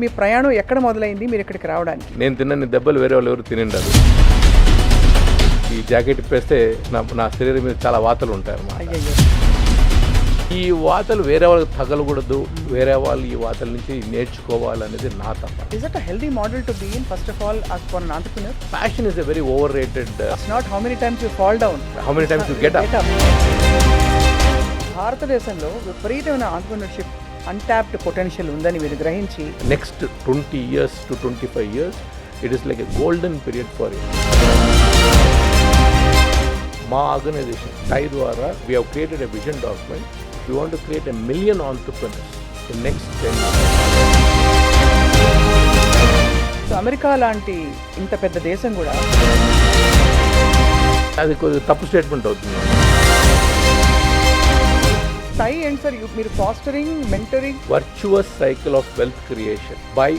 మీ ప్రయాణం ఎక్కడ మొదలైంది మీరు ఇక్కడికి రావడానికి? నేను తిన్నన్ని దెబ్బలు వేరే వాళ్ళు ఎవరు తినిండారు. ఈ జాకెట్ ఇప్పేస్తే నా శరీరం మీద చాలా వాతలు ఉంటాయి అన్నమాట. అయ్యయ్యో. ఈ వాతలు వేరే వాళ్ళకి తగలకూడదు, వేరే వాళ్ళు ఈ వాతల నుంచి నేర్చుకోవాలనేది నా తప్ప. Is it a healthy model to be in, first of all, as for an entrepreneur? Passion is a very overrated. It's not how many times you fall down. How many times you get up. భారతదేశంలో విపరీతమైన entrepreneurship untapped potential ఉందని మీరు గ్రహించి Next 20 years to 25 years, it is like a golden period for you. మా organisation టై ద్వారా we have created a vision document. We want to create 1 million entrepreneurs in next 10 years. So America లాంటి ఇంత పెద్ద దేశం కూడా అది కొద్దిగా తప్పు స్టేట్మెంట్ అవుతుంది. టై అండ్ సార్ మీరు fostering, mentoring, Virtuous cycle of wealth creation by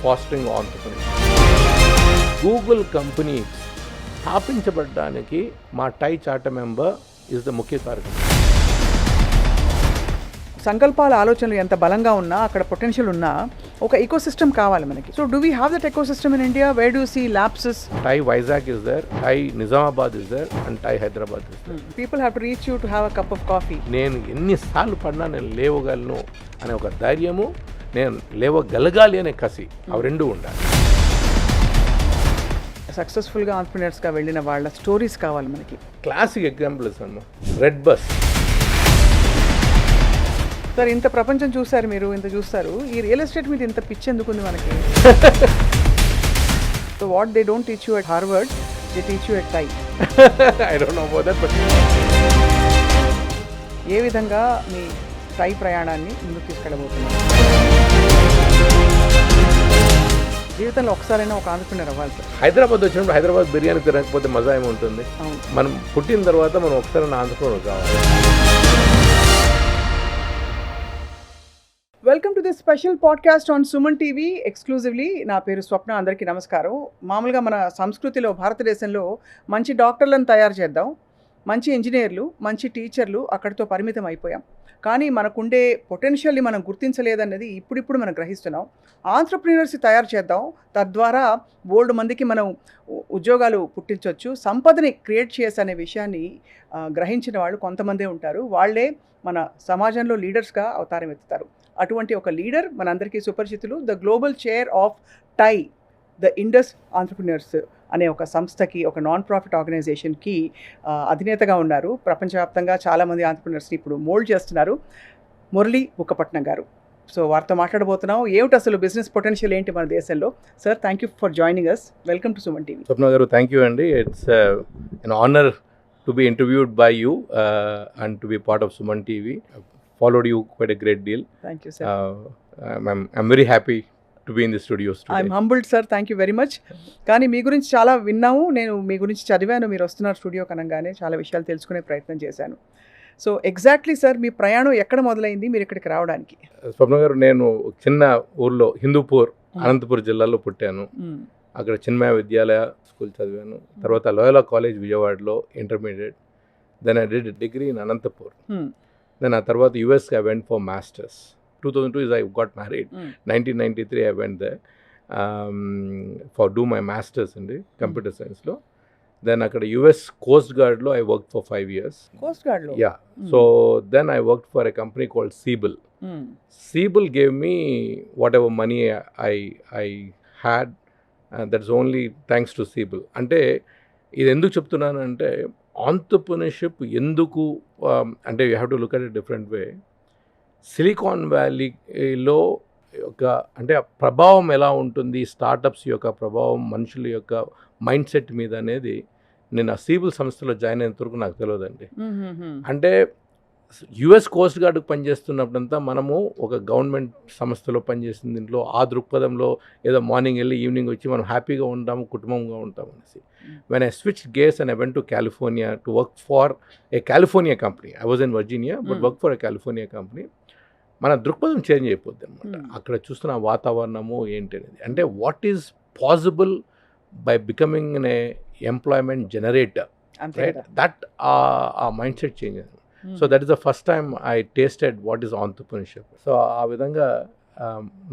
fostering entrepreneurship. Google company స్థాపించబడడానికి మా TiE charter member is the ముఖ్య కారణం. సంకల్పాల ఆలోచనలు ఎంత బలంగా ఉన్నా అక్కడ పొటెన్షియల్ ఉన్నా ఒక ఎకోసిస్టమ్ కావాలి మనకి. So do we have that ecosystem in India? Where do see lapses? TiE Vizag is there, TiE Nizamabad is there and TiE Hyderabad is there. People have to reach you to have a cup of coffee. నేను ఎన్నిసార్లు పడినా నేను లేవగలను అనే ఒక ధైర్యము, నేను లేవగలగాలి అనే కసి, అవి రెండు ఉండాలి. సక్సెస్ఫుల్గా ఆంటర్‌ప్రెన్యూర్స్గా వెళ్ళిన వాళ్ళ స్టోరీస్ కావాలి మనకి. క్లాసిక్ ఎగ్జాంపుల్స్ అన్న రెడ్ బస్. సార్ ఇంత ప్రపంచం చూసారు మీరు, ఇంత చూస్తారు, ఈ రియల్ ఎస్టేట్ మీద ఇంత పిచ్చి ఎందుకు ఉంది మనకి? So what they don't teach you at Harvard, they teach you at TiE. I don't know about that, but ఏ విధంగా మీ టై ప్రయాణాన్ని ముందుకు తీసుకెళ్ళబోతున్నారు? జీవితంలో ఒకసారైనా ఒక ఆంటర్‌ప్రెన్యూర్ అవ్వాలి సార్. హైదరాబాద్ వచ్చినప్పుడు హైదరాబాద్ బిర్యానీ తినకపోతే మజా ఏముంటుంది? అవును. మనం పుట్టిన తర్వాత మనం ఒకసారి ఆంధ్రప్రదేశ్ కావాలి. Welcome to this special podcast on Suman TV exclusively. నా పేరు స్వప్న. అందరికీ నమస్కారం. మామూలుగా మన సంస్కృతిలో భారతదేశంలో మంచి డాక్టర్లను తయారు చేద్దాం, మంచి ఇంజనీర్లు, మంచి టీచర్లు అక్కడితో పరిమితం అయిపోయాం. కానీ మనకుండే పొటెన్షియల్ని మనం గుర్తించలేదన్నది ఇప్పుడిప్పుడు మనం గ్రహిస్తున్నాం. ఆంటర్‌ప్రెన్యూర్స్ తయారు చేద్దాం, తద్వారా బోల్డ్ మందికి మనం ఉద్యోగాలు పుట్టించవచ్చు, సంపదని క్రియేట్ చేసే అనే విషయాన్ని గ్రహించిన వాళ్ళు కొంతమందే ఉంటారు. వాళ్ళే మన సమాజంలో లీడర్స్గా అవతారం ఎత్తుతారు. అటువంటి ఒక లీడర్ మనందరికీ సుపరిచితులు, the global chair of TiE, the Indus entrepreneurs అనే ఒక సంస్థకి, ఒక నాన్ ప్రాఫిట్ ఆర్గనైజేషన్కి అధినేతగా ఉన్నారు. ప్రపంచవ్యాప్తంగా చాలామంది ఆంటర్‌ప్రెన్యూర్స్ని ఇప్పుడు మోల్డ్ చేస్తున్నారు. మురళీ బుక్కపట్నం గారు. సో వారితో మాట్లాడబోతున్నాం. ఏమిటి అసలు బిజినెస్ పొటెన్షియల్ ఏంటి మన దేశంలో? Sir, thank you for joining us. Welcome to Suman TV. Swapna garu, thank you అండి. It's an honor to be interviewed by you and to be part of Suman TV. I've followed you quite a great deal. Thank you sir. I'm very happy to be in the studios today. I'm humbled sir, thank you very much. కానీ మీ గురించి చాలా విన్నాము, నేను మీ గురించి చదివాను. మీరు వస్తున్నారు studio కనంగానే చాలా విషయాలు తెలుసుకునే ప్రయత్నం చేశాను. సో ఎగ్జాక్ట్లీ సార్, మీ ప్రయాణం ఎక్కడ మొదలైంది మీరు ఇక్కడికి రావడానికి? స్వప్న గారు, నేను చిన్న ఊర్లో హిందూపూర్, అనంతపూర్ జిల్లాలో పుట్టాను. అక్కడ చిన్మయ విద్యాలయ స్కూల్ చదివాను. తర్వాత లోయలా కాలేజ్ విజయవాడలో intermediate. Then I did degree in Anantapur. Then ఆ తర్వాత US I went for masters. 2002 is I got married. 1993 I went there for do my masters in the computer science lo. Then అక్కడ US Coast Guard లో I worked for 5 years. Coast guard లో? Yeah. So then I worked for a company called Siebel. Siebel gave me whatever money I had. That's only thanks to Siebel. అంటే ఇది ఎందుకు చెప్తున్నాను అంటే, entrepreneurship ఎందుకు అంటే you have to look at a different way. Silicon వ్యాలీలో ఒక అంటే ప్రభావం ఎలా ఉంటుంది, స్టార్టప్స్ యొక్క ప్రభావం మనుషుల యొక్క మైండ్ సెట్ మీద అనేది నేను ఆ సీబుల్ సంస్థలో జాయిన్ అయినంత వరకు నాకు తెలియదండి. అంటే యుఎస్ కోస్ట్ గార్డ్కి పనిచేస్తున్నప్పుడంతా మనము ఒక గవర్నమెంట్ సంస్థలో పనిచేసిన దీంట్లో ఆ దృక్పథంలో ఏదో మార్నింగ్ వెళ్ళి ఈవినింగ్ వచ్చి మనం హ్యాపీగా ఉంటాము, కుటుంబంగా ఉంటాం అనేసి. When I switch gears and I went to California to work far A California company. I was in Virginia but work for a California company. మన దృక్పథం చేంజ్ అయిపోద్ది అనమాట. అక్కడ చూస్తున్న వాతావరణము ఏంటి అనేది, అంటే what is possible by becoming an employment generator, right? That ఆ మైండ్ సెట్ చేంజ్ అయింది. So that is the first time I tasted what is entrepreneurship. So ఆ విధంగా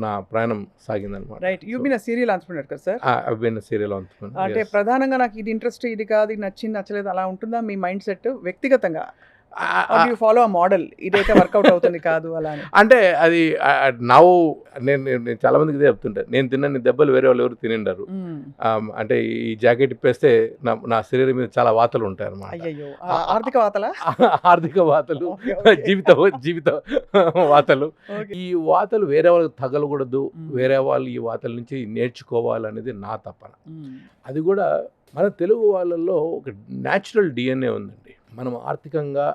నా ప్రయాణం సాగిందనమాట. Right. You been a serial entrepreneur కదా sir? I been serial entrepreneur. అంటే ప్రధానంగా నాకు ఇది ఇంట్రెస్ట్, ఇది కాదు, ఇది నచ్చింది, నచ్చలేదు అలా ఉంటుందా మీ మైండ్ సెట్ వ్యక్తిగతంగా? Are you follow a model, ఇదైతే వర్కౌట్ అవుతుంది కాదు అలా అని? అంటే అది నవ్వు నేను చాలా మందికి ఇదే చెప్తుంటా, నేను తిన్నన్ని దెబ్బలు వేరే వాళ్ళు ఎవరు తినిండారు. అంటే ఈ జాకెట్ ఇప్పేస్తే నా శరీరం మీద చాలా వాతలు ఉంటాయి అన్నమాట. అయ్యయ్యో, ఆర్థిక వాతలా? ఆర్థిక వాతలు, జీవిత వాతలు. ఈ వాతలు వేరే వాళ్ళకి తగలకూడదు, వేరే వాళ్ళు ఈ వాతల నుంచి నేర్చుకోవాలనేది నా తపన. అది కూడా మన తెలుగు వాళ్ళల్లో ఒక న్యాచురల్ డిఎన్ఏ ఉందండి. మనం ఆర్థికంగా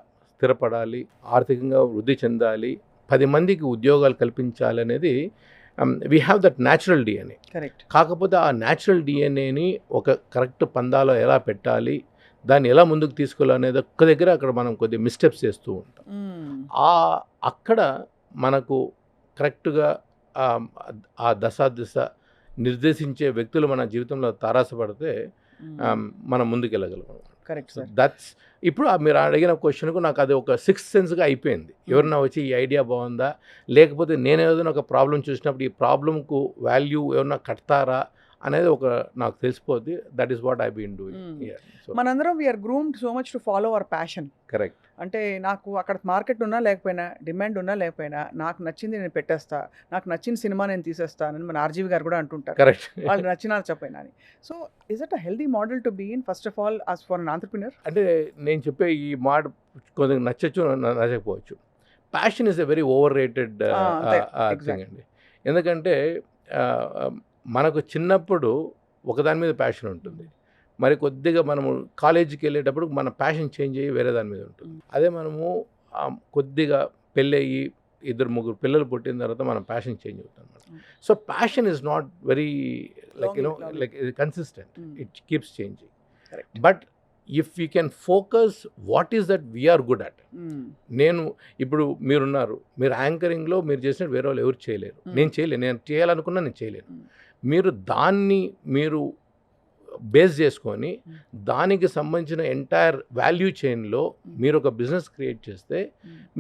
స్థిరపడాలి, ఆర్థికంగా వృద్ధి చెందాలి, 10 మందికి ఉద్యోగాలు కల్పించాలి అనేది we have that natural DNA. Correct. కాకపోతే ఆ న్యాచురల్ డిఎన్ఏని ఒక కరెక్ట్ పందాలో ఎలా పెట్టాలి, దాన్ని ఎలా ముందుకు తీసుకెళ్ళాలనేది ఒక్క దగ్గర అక్కడ మనం కొద్దిగా మిస్టెప్స్ చేస్తూ ఉంటాం. అక్కడ మనకు కరెక్ట్గా ఆ దశ నిర్దేశించే వ్యక్తులు మన జీవితంలో తారాసపడితే మనం ముందుకెళ్ళగలం. Correct sir. దట్స్ ఇప్పుడు మీరు అడిగిన క్వశ్చన్కు నాకు అది ఒక 6th సెన్స్గా అయిపోయింది. ఎవరన్నా వచ్చి ఈ ఐడియా బాగుందా, లేకపోతే నేను ఏదైనా ఒక ప్రాబ్లం చూసినప్పుడు ఈ ప్రాబ్లంకు వాల్యూ ఎవరన్నా కడతారా అనేది ఒక నాకు తెలిసిపోద్ది. That is what I been doing. మనందరం we're groomed so much to follow our passion. Correct. అంటే నాకు అక్కడ మార్కెట్ ఉన్నా లేకపోయినా, డిమాండ్ ఉన్నా లేకపోయినా, నాకు నచ్చింది నేను పెట్టేస్తా, నాకు నచ్చిన సినిమా నేను తీసేస్తానని మన ఆర్జీవి గారు కూడా అంటుంటారు. కరెక్ట్. వాళ్ళు నచ్చినా చెప్పైనా అని. So is it a healthy model to be in first of all as far an entrepreneur? అంటే నేను చెప్పే ఈ మాట కొంచెం నచ్చచ్చు, నచ్చకపోవచ్చు. Passion is a very overrated thing అండి. ఎందుకంటే మనకు చిన్నప్పుడు ఒకదాని మీద ప్యాషన్ ఉంటుంది, మరి కొద్దిగా మనము కాలేజీకి వెళ్ళేటప్పుడు మన ప్యాషన్ చేంజ్ అయ్యి వేరే దాని మీద ఉంటుంది. అదే మనము కొద్దిగా పెళ్ళయ్యి 2-3 పిల్లలు పుట్టిన తర్వాత మన ప్యాషన్ చేంజ్ అవుతుంది అనమాట. So passion is not very like consistent, it keeps changing. But if you can focus what is that we're good at. నేను ఇప్పుడు మీరున్నారు, మీరు యాంకరింగ్లో మీరు చేసినట్టు వేరే వాళ్ళు ఎవరు చేయలేరు, నేను చేయలేను, నేను చేయాలనుకున్నా నేను చేయలేను. మీరు దాన్ని మీరు బేస్ చేసుకొని దానికి సంబంధించిన ఎంటైర్ వాల్యూ చైన్లో మీరు ఒక బిజినెస్ క్రియేట్ చేస్తే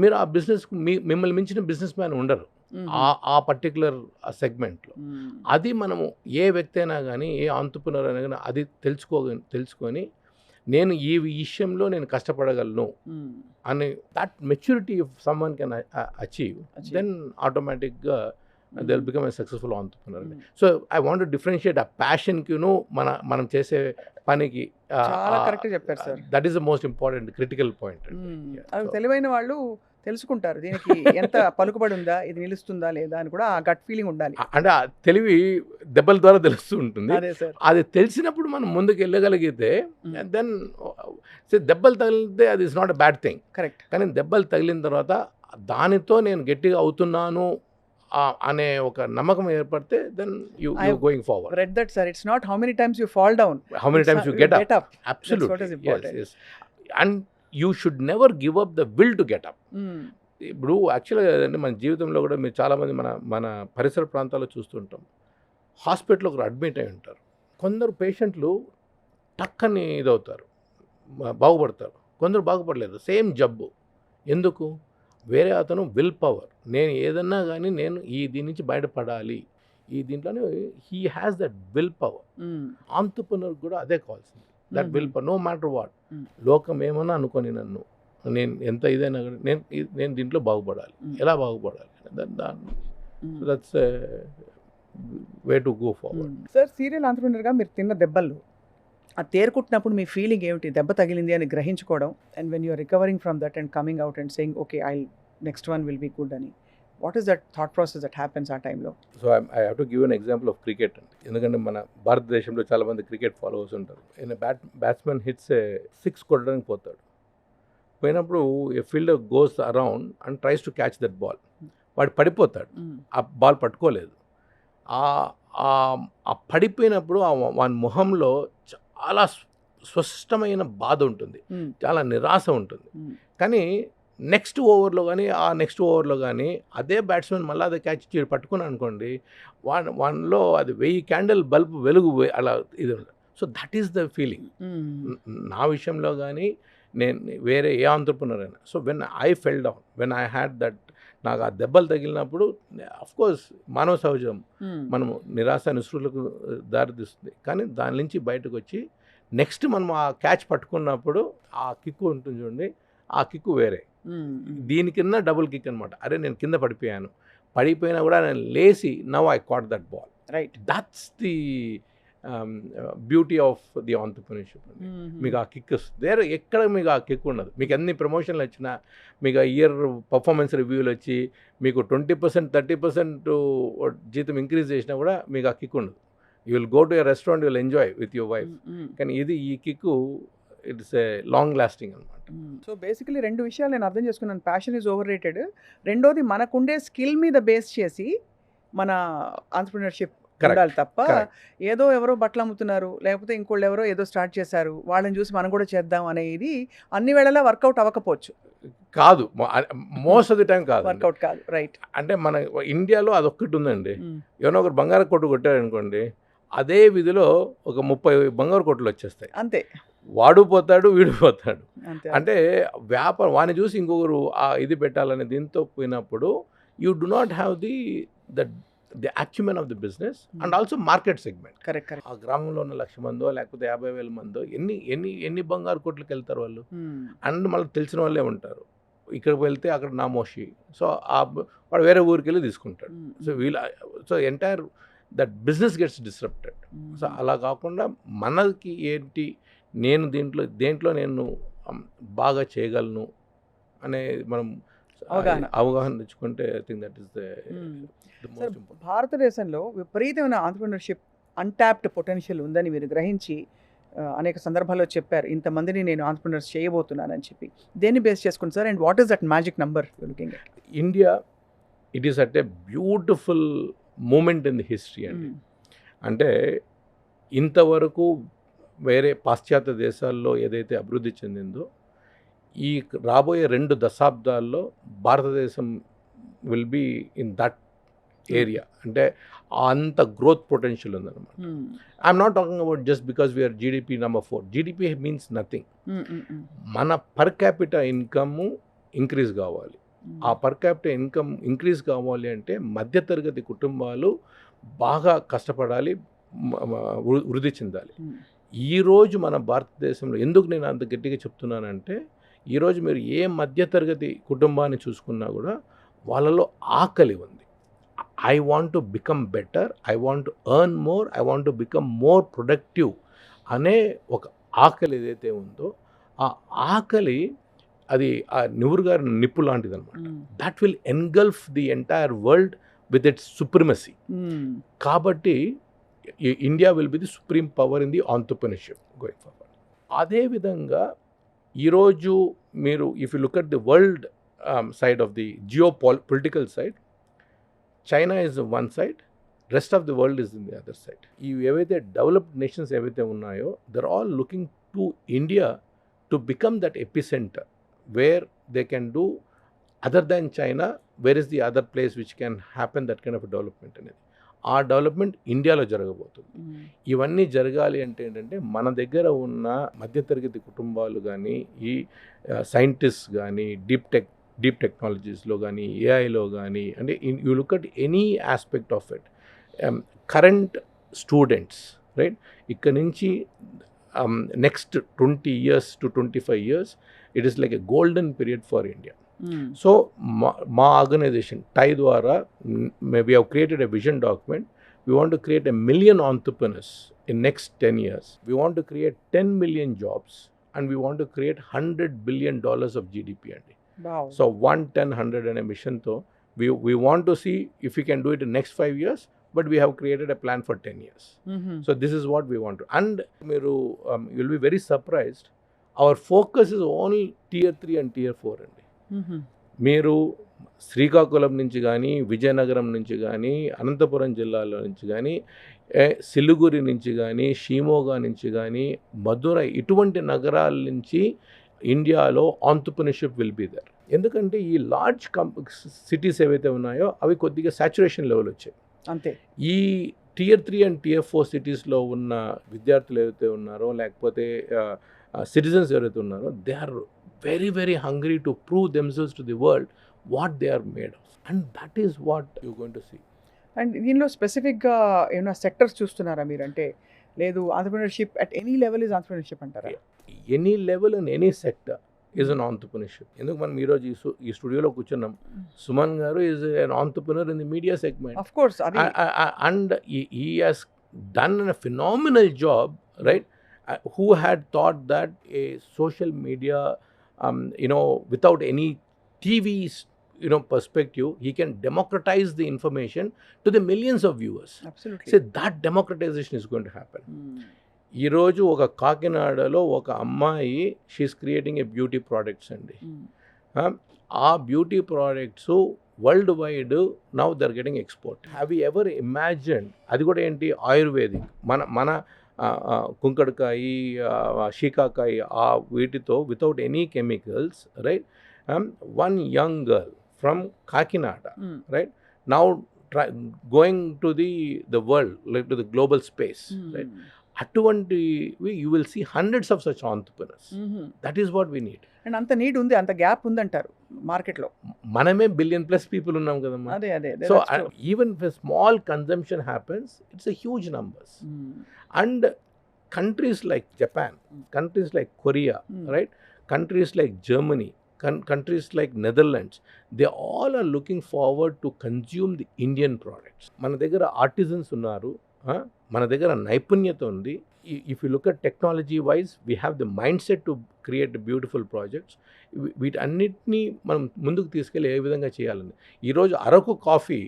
మీరు ఆ బిజినెస్కు మిమ్మల్ని మించిన బిజినెస్ మ్యాన్ ఉండరు ఆ పర్టికులర్ సెగ్మెంట్లో. అది మనము ఏ వ్యక్తి అయినా కానీ, ఏ ఆంట్రప్రెన్యూర్ అయినా కానీ అది తెలుసుకొని నేను ఈ విషయంలో నేను కష్టపడగలను అని that maturity if someone can achieve, then ఆటోమేటిక్గా they'll become a successful entrepreneur. So I want to differentiate a passion కిను మనం చేసే పనికి. చాలా కరెక్ట్ చెప్పారు sir. That is the most important critical point. అది తెలివైన వాళ్ళు తెలుసుకుంటారు దీనికి ఎంత పలుకుబడి ఉందా, ఇది నిలుస్తుందా లేదా అని కూడా ఆ గట్ ఫీలింగ్ ఉండాలి. అంటే ఆ తెలివి దెబ్బల ద్వారా తెలుస్తూ ఉంటుంది. అది తెలిసినప్పుడు మనం ముందుకు వెళ్ళగలిగితే దెన్ దెబ్బలు తగిలితే అది is not a bad thing. Correct. కానీ దెబ్బలు తగిలిన తర్వాత దానితో నేను గట్టిగా అవుతున్నాను అనే ఒక నమ్మకం ఏర్పడితే then you going forward. Read that sir, it's not how many times you fall down, how many times you get up. Absolutely. yes. And you should never give up the will to get up. ఇప్పుడు యాక్చువల్గా అంటే మన జీవితంలో కూడా మీరు చాలామంది మన పరిసర ప్రాంతాల్లో చూస్తుంటాం, హాస్పిటల్లో ఒకరు అడ్మిట్ అయి ఉంటారు. కొందరు పేషెంట్లు టక్కని ఇదవుతారు, బాగుపడతారు, కొందరు బాగుపడలేదు, సేమ్ జబ్బు. ఎందుకు? వేరే అతను విల్ పవర్, నేను ఏదన్నా కానీ నేను దీని నుంచి బయటపడాలి, దీంట్లోనే he has that will power. Entrepreneur కూడా అదే కావాల్సింది, that will power. No matter what, లోకం ఏమన్నా అనుకొని నన్ను, నేను ఎంత ఇదైనా కానీ నేను దీంట్లో బాగుపడాలి. ఎలా బాగుపడాలి? That's way to go forward. Sir, serial ఆంట్రప్రెన్యూర్గా మీరు తిన్న దెబ్బలు, ఆ తేరుకుంటున్నప్పుడు మీ ఫీలింగ్ ఏమిటి? దెబ్బ తగిలింది అని గ్రహించుకోవడం, and when you're recovering from that and coming out and saying okay next one will be good అని, what is that thought process that happens ఆ టైంలో? So I have to give an example of cricket అండి. ఎందుకంటే మన భారతదేశంలో చాలామంది cricket followers ఉంటారు. Batsmen hits 6 కొట్టడానికి పోతాడు, పోయినప్పుడు a fielder goes around and tries to catch that ball. వాడు పడిపోతాడు, ఆ బాల్ పట్టుకోలేదు. ఆ పడిపోయినప్పుడు వాని మొహంలో చాలా స్పష్టమైన బాధ ఉంటుంది, చాలా నిరాశ ఉంటుంది. కానీ నెక్స్ట్ ఓవర్లో కానీ అదే బ్యాట్స్మెన్ మళ్ళీ అదే క్యాచ్ పట్టుకుని అనుకోండి, వానిలో అది 1000 క్యాండిల్ బల్బ్ వెలుగు అలా ఇది ఉంటుంది. So that is the feeling నా విషయంలో కానీ, నేను వేరే ఏ ఆంట్రప్రెన్యూర్ అయినా. So when I fell down, when I had that నాకు ఆ దెబ్బలు తగిలినప్పుడు కోర్స్ మానవ సహజం, మనము నిరాశ నిస్పృహలకు దారితీస్తుంది. కానీ దాని నుంచి బయటకు వచ్చి నెక్స్ట్ మనం ఆ క్యాచ్ పట్టుకున్నప్పుడు ఆ కిక్కు ఉంటుంది చూడండి, ఆ కిక్కు వేరే. దీనికన్నా డబుల్ కిక్ అనమాట. అరే నేను కింద పడిపోయినా కూడా నేను లేచి now I caught that ball. Right. That's the beauty of the entrepreneurship అండి. మీకు ఆ కిక్ వేరే ఎక్కడ మీకు ఆ కిక్ ఉండదు. మీకు ఎన్ని ప్రమోషన్లు వచ్చినా, మీకు ఆ ఇయర్ పర్ఫార్మెన్స్ రివ్యూలు వచ్చి మీకు 20% 30% జీతం ఇంక్రీజ్ చేసినా కూడా మీకు ఆ కిక్ ఉండదు. You will go to a restaurant, you will enjoy with your wife. కానీ ఈ kick it's a long lasting అనమాట. సో బేసికలీ 2 విషయాలు నేను అర్థం చేసుకున్నాను. Passion is over rated. రెండోది మనకుండే స్కిల్ మీద బేస్ చేసి మన ఆంటర్‌ప్రెన్యూర్‌షిప్ ఉండాలి తప్ప ఏదో ఎవరో బట్టలు అమ్ముతున్నారు, లేకపోతే ఇంకోళ్ళు ఎవరో ఏదో స్టార్ట్ చేశారు, వాళ్ళని చూసి మనం కూడా చేద్దాం అనేది అన్ని వేళలా వర్కౌట్ అవ్వకపోవచ్చు. కాదు, మోస్ట్ ఆఫ్ ది టైం కాదు, వర్కౌట్ కాదు. రైట్. అంటే మన ఇండియాలో అదొక్కటి ఉందండి. ఎవరో ఒకరు బంగారు కొట్టు కొట్టారనుకోండి, అదే విధిలో ఒక 30 బంగారు కొట్లు వచ్చేస్తాయి. అంతే. వాడు పోతాడు, వీడు పోతాడు. అంతే. అంటే వ్యాపారం వాడిని చూసి ఇంకొకరు ఇది పెట్టాలనే దీంతో పోయినప్పుడు you do not have the acumen of the business and also market segment. Correct. ఆ గ్రామంలో ఉన్న 1,00,000 మందో లేకపోతే 50,000 మందో ఎన్ని బంగారు కొట్లకి వెళ్తారు వాళ్ళు? అండ్ మళ్ళీ తెలిసిన వాళ్ళే ఉంటారు. ఇక్కడికి వెళ్తే అక్కడ నామోషి. సో వాడు వేరే ఊరికి వెళ్ళి తీసుకుంటాడు. So entire that business gets disrupted. So అలా కాకుండా మనకి ఏంటి, నేను దేంట్లో నేను బాగా చేయగలను అనే మనం అవగాహన తెచ్చుకుంటే I think that is the most important. భారతదేశంలో విపరీతమైన ఆంటర్‌ప్రెన్యూర్‌షిప్ అన్‌టాప్డ్ పొటెన్షియల్ ఉందని మీరు గ్రహించి అనేక సందర్భాల్లో చెప్పారు, ఇంతమందిని నేను ఆంటర్‌ప్రెన్యూర్స్ చేయబోతున్నానని చెప్పి. దేన్ని బేస్ చేసుకుని sir, and what is that magic number you are looking at? India it is at a beautiful moment in the history అండి. అంటే ఇంతవరకు వేరే పాశ్చాత్య దేశాల్లో ఏదైతే అభివృద్ధి చెందిందో, ఈ రాబోయే 2 దశాబ్దాల్లో భారతదేశం will be in that area. అంటే అంత గ్రోత్ పొటెన్షియల్ ఉందన్నమాట. I'm not talking about just because we're GDP number 4. GDP means nothing. మన పర్ క్యాపిటల్ ఇన్కమ్ ఇంక్రీజ్ కావాలి. ఆ పర్ క్యాపిటల్ ఇన్కమ్ ఇంక్రీజ్ కావాలి అంటే మధ్యతరగతి కుటుంబాలు బాగా కష్టపడాలి, వృద్ధి చెందాలి. ఈరోజు మన భారతదేశంలో ఎందుకు నేను అంత గట్టిగా చెప్తున్నానంటే, ఈరోజు మీరు ఏ మధ్యతరగతి కుటుంబాన్ని చూసుకున్నా కూడా వాళ్ళలో ఆకలి ఉంది. I want to become better, I want to earn more, I want to become more productive అనే ఒక ఆకలి ఏదైతే ఉందో, ఆ ఆకలి అది ఆ నివురు గారి నిప్పు లాంటిది అనమాట. That will engulf the entire world with its supremacy. కాబట్టి India will be the supreme power in the entrepreneurship going forward. అదేవిధంగా ఈరోజు మీరు if you look at the world side of the political side, China is one side, rest of the world is in the other side. ఇవి ఏవైతే developed nations ఏవైతే ఉన్నాయో, they're all looking to India to become that epicentre where they can do other than China, where is the other place which can happen that kind of development అనేది. ఆ development ఇండియాలో జరగబోతుంది. ఇవన్నీ జరగాలి అంటే ఏంటంటే, మన దగ్గర ఉన్న మధ్యతరగతి కుటుంబాలు కానీ, ఈ సైంటిస్ట్ కానీ, డీప్ టెక్నాలజీస్లో కానీ, ఏఐలో కానీ, అంటే you look at any aspect of it, current students, right, ఇక్కడ నుంచి next 20 years to 25 years, it is like a golden period for India. So మా ఆర్గనైజేషన్ టై ద్వారా we have created a vision document. We want to create 1 million entrepreneurs in next 10 years. We want to create 10 million jobs and we want to create $100 billion of GDP. Wow. So 1, 10, 100 అనే మిషన్తో we want to see if we can do it in next 5 years, but we have created a plan for 10 years. So this is what we want to. And you'll be very surprised, our focus is only tier 3 and tier 4 అండి. మీరు శ్రీకాకుళం నుంచి కానీ, విజయనగరం నుంచి కానీ, అనంతపురం జిల్లాలో నుంచి కానీ, సిలిగురి నుంచి కానీ, షిమోగా నుంచి కానీ, మధురై, ఇటువంటి నగరాల నుంచి ఇండియాలో ఆంటర్‌ప్రెన్యూర్‌షిప్ విల్ బీ దేర్. ఎందుకంటే ఈ లార్జ్ సిటీస్ ఏవైతే ఉన్నాయో అవి కొద్దిగా సాచురేషన్ లెవెల్ వచ్చాయి. అంతే. ఈ tier 3 and tier 4 సిటీస్లో ఉన్న విద్యార్థులు ఏవైతే ఉన్నారో, లేకపోతే సిటిజన్స్ ఎవరైతే ఉన్నారో, they are very very hungry to prove themselves to the world. what they are made of. And that is what you're going to see. And దీనిలో స్పెసిఫిక్గా ఏమైనా సెక్టర్స్ చూస్తున్నారా మీరు? అంటే లేదు, entrepreneurship at any level is entrepreneurship అంటారా? Any level in any sector is an entrepreneurship. ఎందుకు మనం ఈరోజు ఈ స్టూడియోలో కూర్చున్నాం, సుమన్ గారు is an entrepreneur in the media segment. Of course అది And he has done a phenomenal job, right? Who had thought that a social media, without any TV's, perspective, he can democratize the information to the millions of viewers. Absolutely. So that democratization is going to happen. ఈరోజు ఒక కాకినాడలో ఒక అమ్మాయి she is creating a beauty products అండి. ఆ beauty products world wide now they're getting export. Have you ever imagine? అది కూడా ఏంటి, ఆయుర్వేదిక్, మన కుంకడకాయ, షీకాకాయ, ఆ వీటితో without any chemicals, right? One young girl from Kakinada, right, now going to the world, like to the global space, right? అటువంటివి you will see hundreds of such entrepreneurs. That is what we need. And అంత need ఉంది, అంత gap ఉందంటారు మార్కెట్లో. మనమే billion plus people ఉన్నాం కదమ్మా. అదే అదే. So even if small consumption happens, it's a huge numbers. And countries like Japan, countries like Korea, right, countries like Germany, countries like Netherlands, they all are looking forward to consume the Indian products. మన దగ్గర artisans ఉన్నారు, మన దగ్గర నైపుణ్యత ఉంది. If you look at technology wise, we have the mind set to create beautiful projects. వీటన్నిటినీ మనం ముందుకు తీసుకెళ్ళి ఏ విధంగా చేయాలని. ఈరోజు అరకు కాఫీ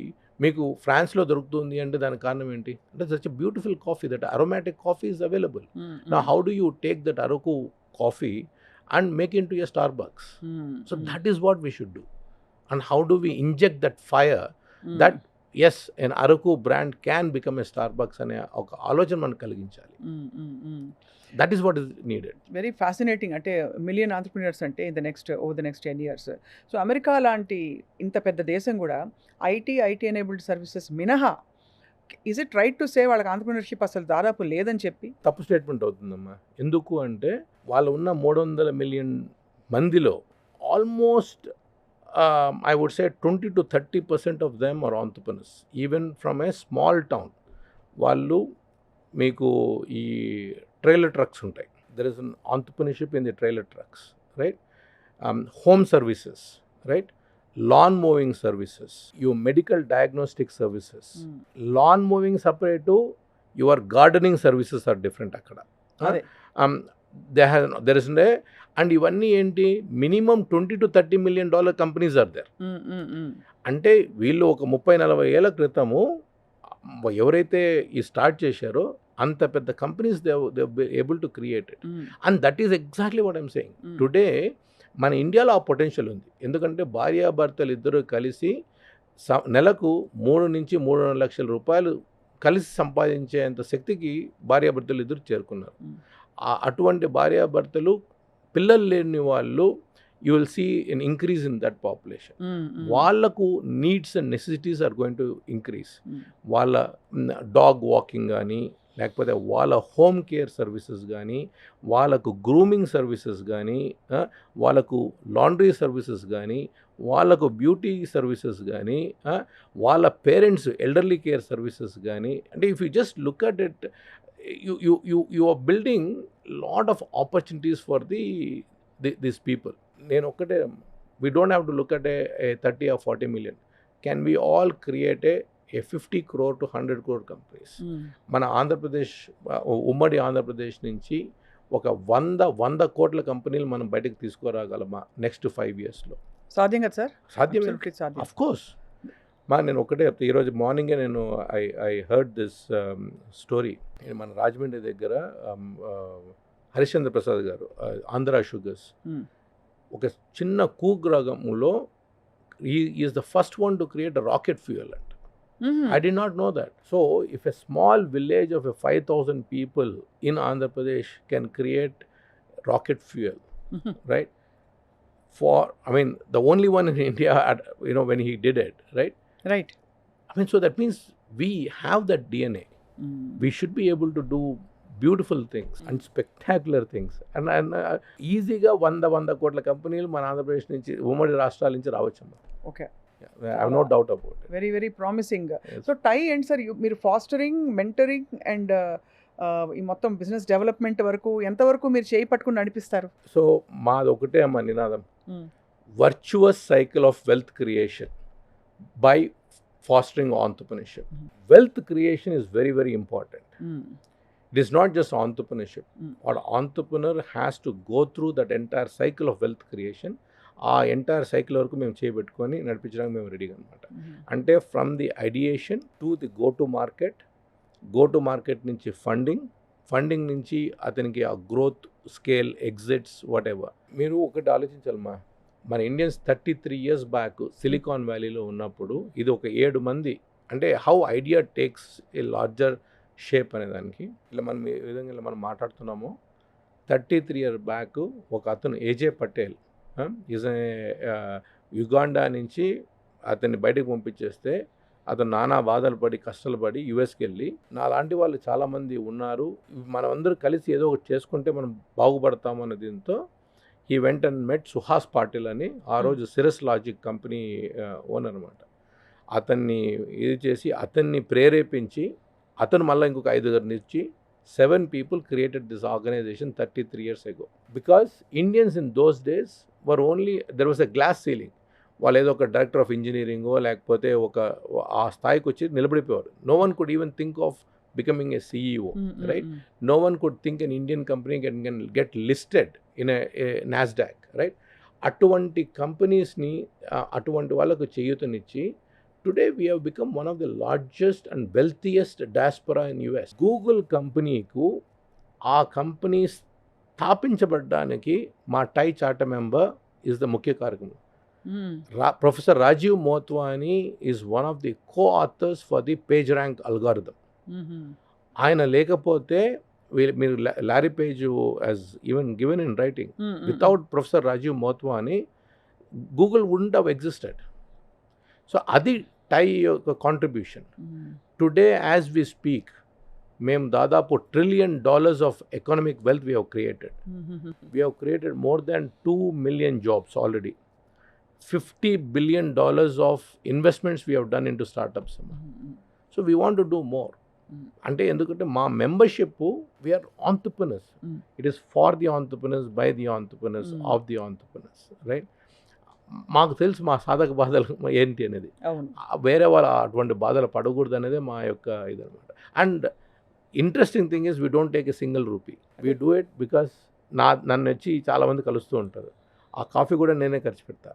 మీకు ఫ్రాన్స్లో దొరుకుతుంది అంటే దానికి కారణం ఏంటి? అంటే such a beautiful coffee, that aromatic coffee is available. Now how do you take that Araku coffee and make into a Starbucks? So that is what we should do. And how do we inject that fire that yes, an Araku brand can become a Starbucks ane oka alochana man kaliginchali. That is what is needed. Very fascinating. అంటే million entrepreneurs అంటే over the next 10 years. So America లాంటి ఇంత పెద్ద దేశం కూడా IT enabled services మినహా, is it right to say వాళ్ళకి entrepreneurship అసలు దాదాపు లేదని చెప్పి? తప్పు స్టేట్మెంట్ అవుతుందమ్మా. ఎందుకు అంటే వాళ్ళు ఉన్న 300 మిలియన్ మందిలో almost I would say 20 to 30% of them are entrepreneurs, even from a small town. వాళ్ళు మీకు ఈ ట్రైలర్ ట్రక్స్ ఉంటాయి. There is an entrepreneurship in the trailer trucks, right? Home services, right? Lawn moving services, your medical diagnostic services. Lawn mowing separate to your gardening services are different అక్కడ. There is a, and ఇవన్నీ ఏంటి, minimum $20 to $30 million companies are there. అంటే వీళ్ళు ఒక 30-40 ఏళ్ల క్రితము ఎవరైతే ఈ స్టార్ట్ చేశారో అంత పెద్ద companies they able to create it. And that is exactly what I'm saying. Today మన ఇండియాలో ఆ పొటెన్షియల్ ఉంది. ఎందుకంటే భార్యాభర్తలు ఇద్దరు కలిసి నెలకు 3 నుంచి 3.5 లక్షల రూపాయలు కలిసి సంపాదించేంత శక్తికి భార్యాభర్తలు ఇద్దరు చేరుకున్నారు. అటువంటి భార్యాభర్తలు, పిల్లలు లేని వాళ్ళు, you will see an increase in that population. వాళ్ళకు needs and necessities are going to increase. వాళ్ళ డాగ్ వాకింగ్ కానీ, లేకపోతే వాళ్ళ హోమ్ కేర్ సర్వీసెస్ కానీ, వాళ్ళకు గ్రూమింగ్ సర్వీసెస్ కానీ, వాళ్ళకు లాండ్రీ సర్వీసెస్ కానీ, వాళ్ళకు బ్యూటీ సర్వీసెస్ కానీ, వాళ్ళ పేరెంట్స్ ఎల్డర్లీ కేర్ సర్వీసెస్ కానీ. అంటే if you just look at it, you are building lot of opportunities for these people. నేను ఒక్కటే, we don't have to look at a 30 or 40 million. Can we all create a 50 crore to 100 crore companies? మన ఆంధ్రప్రదేశ్, ఉమ్మడి ఆంధ్రప్రదేశ్ నుంచి ఒక 100 కోట్ల కంపెనీలు మనం బయటకు తీసుకురాగలమా నెక్స్ట్ 5 yearsలో? సాధ్యం కదా సార్? సాధ్యమే, ఆఫ్ కోర్స్. నేను ఒకటే చెప్తా. ఈరోజు మార్నింగే నేను ఐ హర్డ్ దిస్ స్టోరీ. మన రాజమండ్రి దగ్గర హరిశ్చంద్ర ప్రసాద్ గారు, ఆంధ్ర షుగర్స్, ఒక చిన్న కుగ్రామంలో is the first one to create a rocket fuel అంట. I did not know that. So if a small village of 5,000 people in Andhra Pradesh can create rocket fuel, right? The only one in India, when he did it, right? Right. So that means we have that DNA. We should be able to do beautiful things and spectacular things and ఈజీగా 100 కోట్ల కంపెనీలు మన ఆంధ్రప్రదేశ్ నుంచి ఉమ్మడి రాష్ట్రాల నుంచి రావచ్చమ్మా. Okay, I have no doubt about it. Very very promising. Yes. So TiE ఏంటి సార్, మీరు ఫాస్టరింగ్, మెంటరింగ్ అండ్ ఈ మొత్తం బిజినెస్ డెవలప్మెంట్ వరకు ఎంతవరకు మీరు చేయి పట్టుకుని నడిపిస్తారు? సో మాది ఒకటే అమ్మా నినాదం, virtuous cycle of wealth creation by fostering entrepreneurship. Wealth creation is very, very important. It is not just entrepreneurship. An entrepreneur has to go through that entire cycle of wealth creation. ఆ entire cycle వరకు మేము చేయబెట్టుకొని నడిపించడానికి మేము రెడీగా అనమాట. అంటే from the ideation to the go to market నుంచి funding నుంచి అతనికి ఆ growth, scale, exits, what ever. మీరు ఒకటి ఆలోచించాలమ్మా, మన ఇండియన్స్ 33 years బ్యాక్ సిలికాన్ వ్యాలీలో ఉన్నప్పుడు ఇది ఒక 7 మంది, అంటే how idea takes A larger shape అనే దానికి ఇలా మనం ఏ విధంగా ఇలా మనం మాట్లాడుతున్నామో 33 years బ్యాక్ ఒక అతను ఏజే పటేల్ ఈజ్ యుగాండా నుంచి అతన్ని బయటకు పంపించేస్తే అతను నానా బాధలు పడి కష్టాలు పడి యుఎస్కి వెళ్ళి నాలాంటి వాళ్ళు చాలామంది ఉన్నారు, మనమందరూ కలిసి ఏదో ఒకటి చేసుకుంటే మనం బాగుపడతాము అనే దీంతో హీ వెంట్ అండ్ మెట్ సుహాస్ పాటిల్ అని ఆ రోజు సిరస్ లాజిక్ కంపెనీ ఓనర్ అనమాట. అతన్ని ఇది చేసి అతన్ని ప్రేరేపించి అతను మళ్ళీ ఇంకొక 5 ఇచ్చి 7 people created this organization 33 years ago. Because Indians in those days were only, there was a glass ceiling. వాళ్ళు ఏదో ఒక డైరెక్టర్ ఆఫ్ ఇంజనీరింగో లేకపోతే ఒక ఆ స్థాయికి వచ్చి నిలబడిపోయారు. No one could even think of becoming a CEO, right? No one could think an Indian company can get listed in a NASDAQ, right? అటువంటి కంపెనీస్ని అటువంటి వాళ్ళకు చేయూతనిచ్చి today we have become one of the largest and wealthiest diaspora in US. Google కంపెనీకు ఆ company స్థాపించబడ్డానికి మా TiE charter member is the ముఖ్య కారకం. Professor Rajeev Motwani is one of the co-authors for the page rank algorithm. ఆయన లేకపోతే మీరు Larry Page as even given in writing, without professor Rajeev Motwani Google wouldn't have existed. So అది TiE యొక్క contribution. Today as we speak మేము దాదాపు $1 trillion of economic wealth we have created. We have created more than 2 million jobs already. $50 billion of investments we have done in to startups. So we want to do more. అంటే ఎందుకంటే మా membership we're entrepreneurs. It is for the entrepreneurs, by the entrepreneurs, of the entrepreneurs, right? మాకు తెలుసు మా సాధక బాధలు ఏంటి అనేది, వేరే వాళ్ళు అటువంటి బాధలు పడకూడదు అనేది మా యొక్క ఇదనమాట. And interesting thing is we don't take a single rupee. We do it because నన్ను వచ్చి చాలామంది కలుస్తూ ఉంటారు. ఆ కాఫీ కూడా నేనే ఖర్చు పెడతా.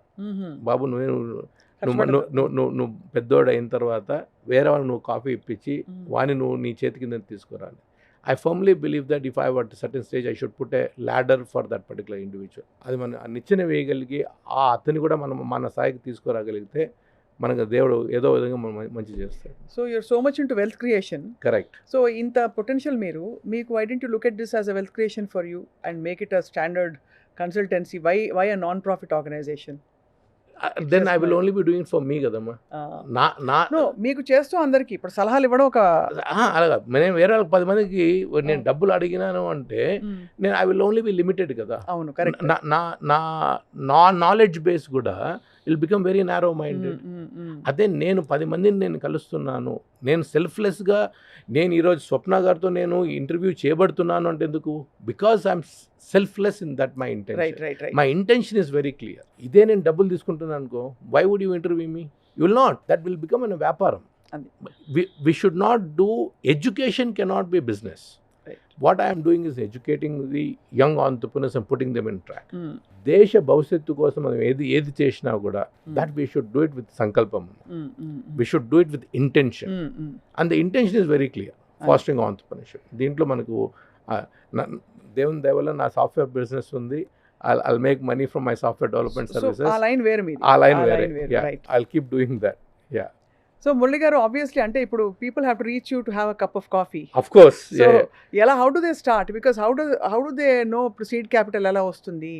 బాబు నువ్వు పెద్దోడు అయిన తర్వాత వేరే వాళ్ళు నువ్వు కాఫీ ఇప్పించి వాని నువ్వు నీ చేతి కింద తీసుకురాలి. I firmly believe that if I were at a certain stage, I should put a ladder for that particular individual. అది మనం నిచ్చెన వేయగలిగి ఆ అతని కూడా మనం మన స్థాయికి తీసుకురాగలిగితే మనకు దేవుడు ఏదో విధంగా మనం మంచి చేస్తాడు. So you're so much into wealth creation. Correct. So ఇంత పొటెన్షియల్ మీకు why don't you look at this as a wealth creation for you and make it a standard consultancy? Why a non profit organization? Then I will only be doing for me కదమ్మా. మీకు చేస్తూ అందరికి ఇప్పుడు సలహాలు ఇవ్వడం ఒక అలాగా నేను వేరే వాళ్ళకి 10 మందికి నేను డబ్బులు అడిగినాను అంటే నేను I will only be limited కదా. అవును, కరెక్ట్. నా నాలెడ్జ్ బేస్ కూడా will become very narrow minded. అదే నేను 10 మందిని నేను కలుస్తున్నాను, నేను సెల్ఫ్లెస్గా నేను ఈరోజు స్వప్న గారితో నేను ఇంటర్వ్యూ చేయబడుతున్నాను అంటే ఎందుకు? Because I'm selfless in that my intention. My intention is very clear. ఇదే నేను డబ్బులు తీసుకుంటున్నాను అనుకో, why would you interview me? You will not. That will become an వ్యాపారం. We should not do, education cannot be business. What I am doing is educating the young entrepreneurs and putting them in track. దేశ భవిష్యత్తు కోసం మనం ఏది చేసినా కూడా that we should do it with సంకల్పం. We should do it with intention. And the intention is very clear. Fostering entrepreneurship. దీంట్లో మనకు దేవుని దయ వల్ల నా సాఫ్ట్వేర్ బిజినెస్ ఉంది. I'll make money from my software development services. ఆ లైన్ వేరే మీది. ఆ లైన్ వేరే. Yeah. I'll keep doing that. Yeah. So Murali garu, obviously అంటే ఇప్పుడు people have to reach you to have a cup of coffee. Of course. So ఎలా, how do they start? Because how do they know seed capital ఎలా వస్తుంది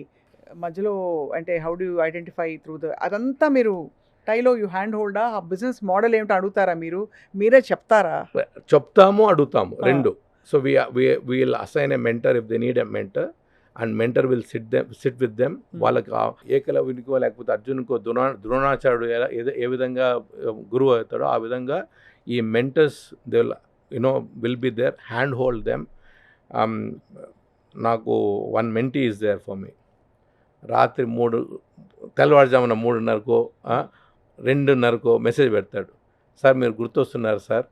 మధ్యలో? అంటే how do you identify through అదంతా మీరు టైలో you hand హోల్డా? ఆ business model ఏమిటో అడుగుతారా? మీరే చెప్తారా? చెప్తాము, అడుగుతాము, రెండు. So we will assign a mentor if they need a mentor, and mentor will sit with them. వాళ్ళకి ఏకలవ్యునికో లేకపోతే అర్జునుకో ద్రోణాచార్యుడు ఏ విధంగా గురువు అవుతాడో ఆ విధంగా ఈ mentors they will be there, hand hold them. నాకు 1 mentee is there for me. రాత్రి తెల్లవారుజామున 3:30కో 2:30కో మెసేజ్ పెడతాడు, సార్ మీరు గుర్తొస్తున్నారు సార్,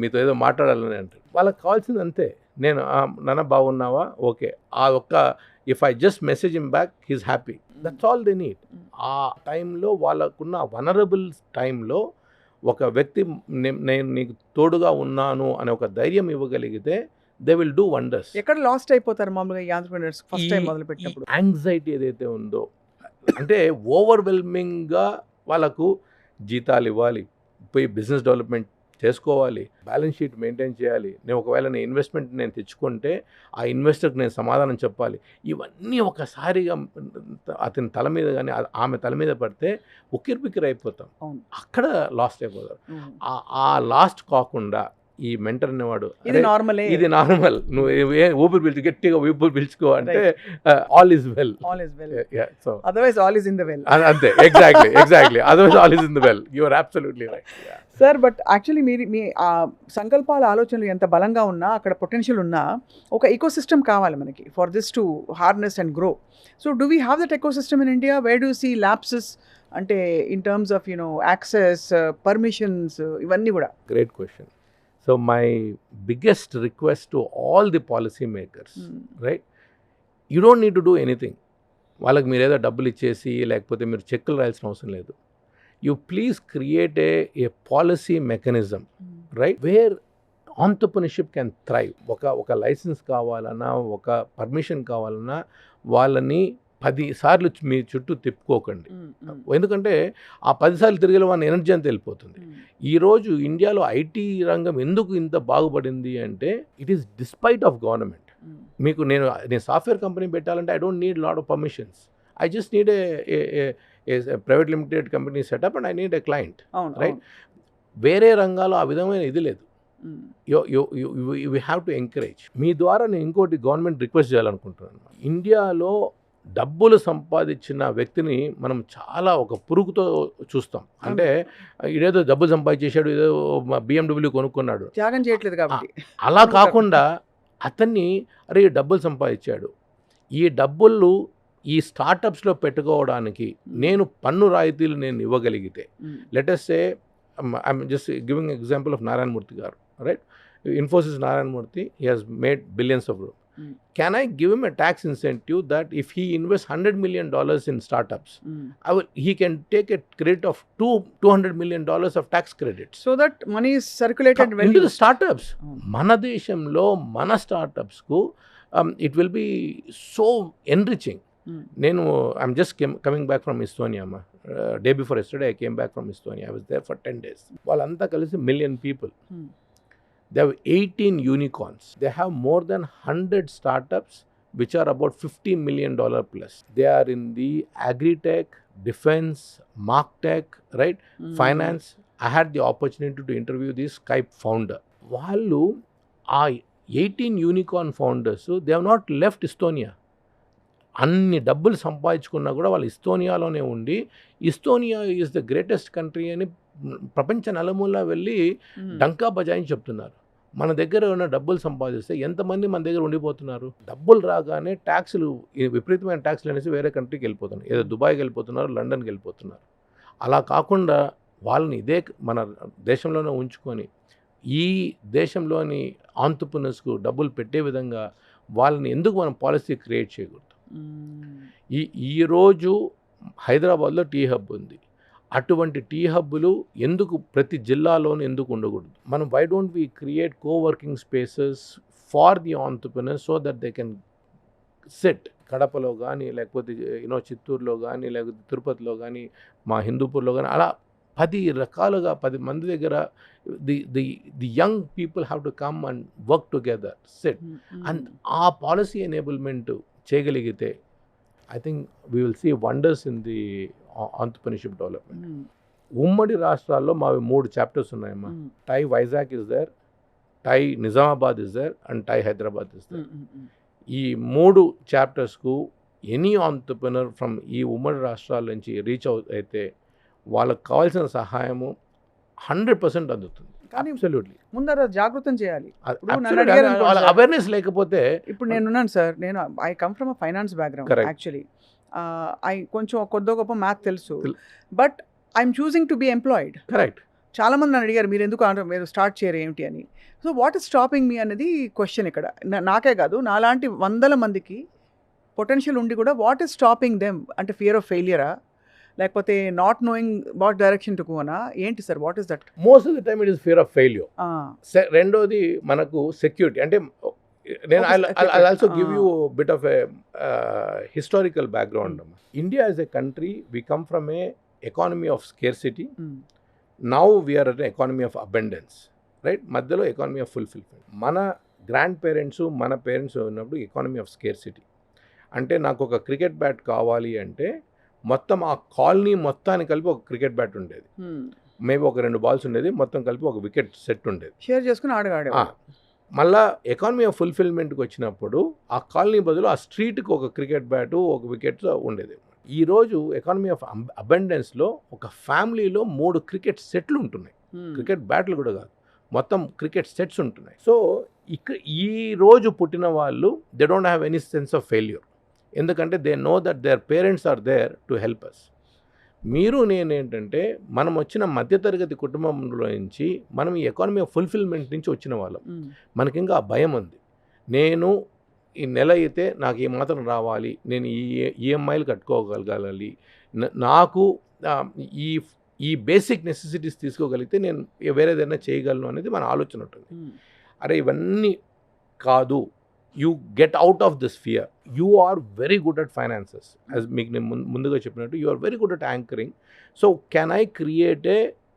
మీతో ఏదో మాట్లాడాలని అంటారు. వాళ్ళకి కావాల్సింది అంతే, నేను నాన్న బాగున్నావా, ఓకే, ఆ ఒక్క if I just message him back he's happy, that's all they need. ఆ టైంలో వాళ్ళకున్న వనరబుల్ టైంలో ఒక వ్యక్తి నేను నీకు తోడుగా ఉన్నాను అనే ఒక ధైర్యం ఇవ్వగలిగితే దే విల్ డూ వండర్స్. ఎక్కడ లాస్ట్ అయిపోతారు మామూలుగా ఈ ఆంటర్‌ప్రెన్యూర్స్ ఫస్ట్ టైం మొదలు పెట్టినప్పుడు? యాంగ్జైటీ ఏదైతే ఉందో, అంటే ఓవర్వెల్మింగ్గా వాళ్ళకు జీతాలు ఇవ్వాలి, పోయి బిజినెస్ డెవలప్మెంట్ చేసుకోవాలి, బ్యాలెన్స్ షీట్ మెయింటైన్ చేయాలి, ఒకవేళ నేను ఇన్వెస్ట్మెంట్ నేను తెచ్చుకుంటే ఆ ఇన్వెస్టర్కి నేను సమాధానం చెప్పాలి. ఇవన్నీ ఒకసారిగా అతని తల మీద కానీ ఆమె తల మీద పడితే ఉక్కిరిబిక్కిరి అయిపోతాం, అక్కడ లాస్ట్ అయిపోతారు. ఆ లాస్ట్ కాకుండా ఈ మెంటర్ అనేవాడు ఇది నార్మల్, నువ్వు ఊపిరి పీల్చు, గట్టిగా ఊపిరి పీల్చుకో అంటే all is well. So otherwise all is in the well. అంతే, exactly otherwise all is in the well. You are absolutely right sir. But actually మీ సంకల్పాల ఆలోచనలు ఎంత బలంగా ఉన్నా, అక్కడ పొటెన్షియల్ ఉన్నా, ఒక ఈకోసిస్టమ్ కావాలి మనకి for this to harness and grow. So do we have that ecosystem in India? Where do see lapses అంటే in terms of access, permissions, ఇవన్నీ కూడా? Great question. So my biggest request to all the policy makers, right, you don't need to do anything. వాళ్ళకి మీరు ఏదో డబ్బులు ఇచ్చేసి లేకపోతే మీరు చెక్కులు రాయాల్సిన అవసరం లేదు. You please create a policy mechanism, right, where entrepreneurship can thrive. ఒక లైసెన్స్ కావాలన్నా, ఒక పర్మిషన్ కావాలన్నా వాళ్ళని 10 సార్లు మీ చుట్టూ తిప్పుకోకండి. ఎందుకంటే ఆ 10 సార్లు తిరిగే వాళ్ళ ఎనర్జీ అంతా వెళ్ళిపోతుంది. ఈరోజు ఇండియాలో ఐటీ రంగం ఎందుకు ఇంత బాగుపడింది అంటే it is despite of government. మీకు నేను సాఫ్ట్వేర్ కంపెనీ పెట్టాలంటే I don't need lot of permissions. I just need a private limited company setup and I need a client, right? వేరే రంగాల్లో ఆ విధమైన ఇది లేదు. You have to encourage. మీ ద్వారా నేను ఇంకోటి గవర్నమెంట్ రిక్వెస్ట్ చేయాలనుకుంటున్నాను. ఇండియాలో డబ్బులు సంపాదించిన వ్యక్తిని మనం చాలా ఒక పురుగుతో చూస్తాం. అంటే ఇదేదో డబ్బులు సంపాదించేశాడు, ఏదో BMW కొనుక్కున్నాడు, త్యాగం చేయట్లేదు కాబట్టి. అలా కాకుండా అతన్ని అరే డబ్బులు సంపాదించాడు, ఈ డబ్బులు ఈ స్టార్టప్స్లో పెట్టుకోవడానికి నేను పన్ను రాయితీలు నేను ఇవ్వగలిగితే, let us say I'm just giving example of Narayana Murthy garu, right? Infosys Narayan Murthy, he has made billions of rupees. Can I give him a tax incentive that if he invests $100 million in startups, he can take a credit of $200 million of tax credits, so that money is circulated into the startups. Mana deshamlo mana startups ku it will be so enriching. I'm just coming back from Estonia. Day before yesterday I came back from Estonia. I was there for 10 days. Valanta kalisi million people. They have 18 unicorns. They have more than 100 startups which are about $50 million plus. They are in the agri-tech, defense, mark-tech, right? Finance. I had the opportunity to interview the Skype founder. Vallu, 18 unicorn founders, so they have not left Estonia. అన్ని డబ్బులు సంపాదించుకున్నా కూడా వాళ్ళు ఇస్తోనియాలోనే ఉండి, ఇస్తోనియా is the greatest country అని ప్రపంచ నలుమూల వెళ్ళి డంకా బజాయించి చెప్తున్నారు. మన దగ్గర ఉన్న డబ్బులు సంపాదిస్తే ఎంతమంది మన దగ్గర ఉండిపోతున్నారు? డబ్బులు రాగానే ట్యాక్సులు, విపరీతమైన ట్యాక్సులు అనేసి వేరే కంట్రీకి వెళ్ళిపోతున్నారు, ఏదో దుబాయ్కి వెళ్ళిపోతున్నారు, లండన్కి వెళ్ళిపోతున్నారు. అలా కాకుండా వాళ్ళని ఇదే మన దేశంలోనే ఉంచుకొని ఈ దేశంలోని ఆంట్రప్రెన్యూర్స్కు డబ్బులు పెట్టే విధంగా వాళ్ళని ఎందుకు మనం పాలసీ క్రియేట్ చేయకూడదు? ఈరోజు హైదరాబాద్లో టీ హబ్ ఉంది. అటువంటి టీ హబ్బులు ఎందుకు ప్రతి జిల్లాలోనూ ఎందుకు ఉండకూడదు? మనం why don't we create coworking spaces for the entrepreneurs so that they can set. కడపలో కానీ లేకపోతే చిత్తూరులో కానీ లేకపోతే తిరుపతిలో కానీ మా హిందూపూర్లో కానీ అలా 10 రకాలుగా 10 మంది దగ్గర the young people have to come and work together, set. And ఆ పాలసీ ఎనేబుల్మెంట్ చేయగలిగితే I think we will see wonders in the entrepreneurship development. ఉమ్మడి రాష్ట్రాల్లో మావి 3 చాప్టర్స్ ఉన్నాయమ్మా. TiE Vizag is there, TiE Nizamabad is there and TiE Hyderabad is there. ఈ 3 చాప్టర్స్కు any entrepreneur from ఈ ఉమ్మడి రాష్ట్రాల నుంచి రీచ్ అయితే వాళ్ళకి కావాల్సిన సహాయము 100% అందుతుంది. కానీ అబ్సల్యూట్లీ. ముందర జాగృతం చేయాలి. ఇప్పుడు నన్ను అడిగారు అనుకోండి వాళ్ళ సార్. అవేర్నెస్ లేకపోతే ఇప్పుడు నేనున్నాను సార్. నేను I come from a finance background Correct. Actually. కొంచెం కొద్దో గొప్ప మ్యాథ్ తెలుసు. తెల్- but I'm choosing to be employed. Correct. చాలామంది నన్ను అడిగారు మీరు ఎందుకు మీరు స్టార్ట్ చేయరు ఏమిటి అని. సో వాట్ ఇస్ స్టాపింగ్ మీ అనేది క్వశ్చన్ ఇక్కడ. నాకే కాదు నాలాంటి వందల మందికి పొటెన్షియల్ ఉండి కూడా వాట్ ఈస్ స్టాపింగ్ దెమ్ అంటే ఫియర్ ఆఫ్ ఫెయిలియరా లేకపోతే not knowing what direction to gonna ఏంటి sir what is that? Most of the time it is fear of failure. రెండోది మనకు సెక్యూరిటీ అంటే నేను I also give you bit of a historical background. India is a country we come from a economy of scarcity. Now we're at economy of abundance, right? మధ్యలో economy of fulfilment. మన grand parents మన parents ఉన్నప్పుడు economy of scarcity అంటే నాకు ఒక cricket bat కావాలి అంటే మొత్తం ఆ కాలనీ మొత్తానికి కలిపి ఒక క్రికెట్ బ్యాట్ ఉండేది. మేబీ ఒక 2 బాల్స్ ఉండేది, మొత్తం కలిపి ఒక వికెట్ సెట్ ఉండేది. షేర్ చేసుకుని ఆడగాడే. మళ్ళా ఎకానమీ ఆఫ్ ఫుల్ఫిల్మెంట్కి వచ్చినప్పుడు ఆ కాలనీ బదులు ఆ స్ట్రీట్కి ఒక క్రికెట్ బ్యాటు ఒక వికెట్ ఉండేది. ఈరోజు ఎకానమీ ఆఫ్ అబెండెన్స్లో ఒక ఫ్యామిలీలో 3 క్రికెట్ సెట్లు ఉంటున్నాయి. క్రికెట్ బ్యాట్లు కూడా కాదు, మొత్తం క్రికెట్ సెట్స్ ఉంటున్నాయి. సో ఈ రోజు పుట్టిన వాళ్ళు they don't have any sense of failure. ఎందుకంటే they know that their parents are there to help us. మీరు నేనేంటంటే మనం వచ్చిన మధ్యతరగతి కుటుంబంలో నుంచి మనం ఈ ఎకానమీ ఆఫ్ ఫుల్ఫిల్మెంట్ నుంచి వచ్చిన వాళ్ళం. మనకి ఇంకా ఆ భయం ఉంది. నేను ఈ నెల అయితే నాకు ఈ మాత్రం రావాలి, నేను ఈ ఈఎంఐలు కట్టుకోగలగాలి, నాకు ఈ ఈ బేసిక్ నెసెసిటీస్ తీసుకోగలిగితే నేను వేరేదైనా చేయగలను అనేది మన ఆలోచన ఉంటుంది. అరే ఇవన్నీ కాదు, you get out of this fear. You are very good at finances. As మీకు నేను ముందుగా చెప్పినట్టు you are very good at anchoring. So can I create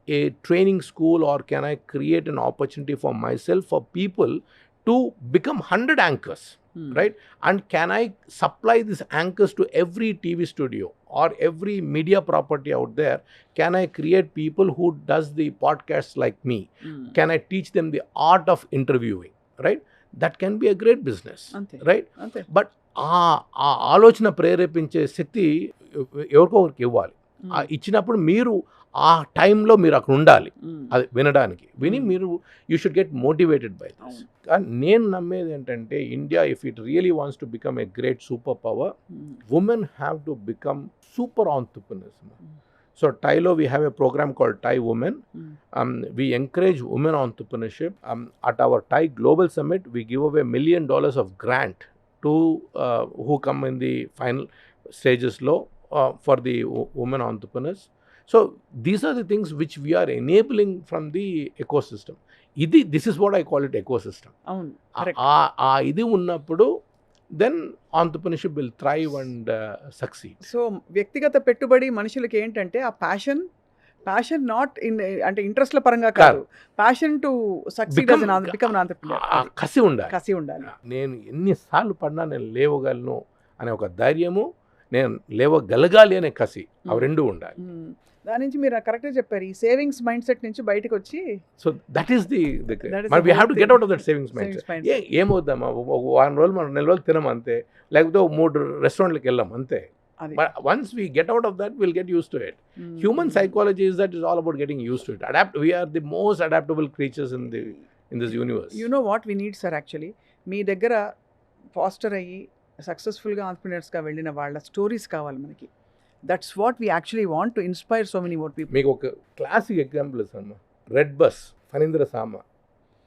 a training school or can I create an opportunity for myself for people to become 100 anchors, right? And can I supply these anchors to every TV studio or every media property out there? Can I create people who does the podcasts like me? Can I teach them the art of interviewing, right? That can be a great business, right? But ఆ ఆలోచన ప్రేరేపించే శక్తి ఎవరికో ఒకరికి ఇవ్వాలి. ఇచ్చినప్పుడు మీరు ఆ టైంలో మీరు అక్కడ ఉండాలి అది వినడానికి. విని మీరు you should get motivated by this. కానీ నేను నమ్మేది ఏంటంటే India if it really wants to become a great super power, women have to become super entrepreneurs. So Tailo, we have a program called Thai Women. We encourage women entrepreneurship. At our Thai Global Summit, we give away $1 million of grant to who come in the final stages for the women entrepreneurs. So these are the things which we are enabling from the ecosystem. This is what I call it ecosystem. ఇది ఉన్నప్పుడు then entrepreneurship will thrive and succeed. So వ్యక్తిగత పెట్టుబడి మనుషులకి ఏంటంటే ఆ passion not in అంటే ఇంట్రెస్ట్ల పరంగా కాదు, passion to succeed as N become entrepreneur. కసి ఉండాలి. నేను ఎన్నిసార్లు పడినా నేను లేవగలను అనే ఒక ధైర్యము, నేను లేవగలగాలి అనే కసి, అవి రెండు ఉండాలి. దాని నుంచి మీరు కరెక్ట్గా చెప్పారు. ఈ సేవింగ్స్ మైండ్ సెట్ నుంచి బయటకు వచ్చి so that is the we have to get out of that savings mind set. ఏమవుతామా ఒక 1 రోజులు మనం 4 రోజులు తినం అంతే, లేకపోతే 3 రెస్టారెంట్లకు వెళ్ళాం అంతే. Once we get out of that will get used to it. Human psychology is that is all about getting used to it. We are the most adaptable creatures in this universe. You know what we need sir actually. మీ దగ్గర foster అయ్యి సక్సెస్ఫుల్గా ఆంటర్‌ప్రెన్యూర్స్గా వెళ్ళిన వాళ్ళ stories కావాలి మనకి. That's what we actually want to inspire so many more people. మీకు ఒక క్లాసిక్ ఎగ్జాంపుల్ ఇస్తాను. రెడ్ బస్ ఫణీంద్ర సామ,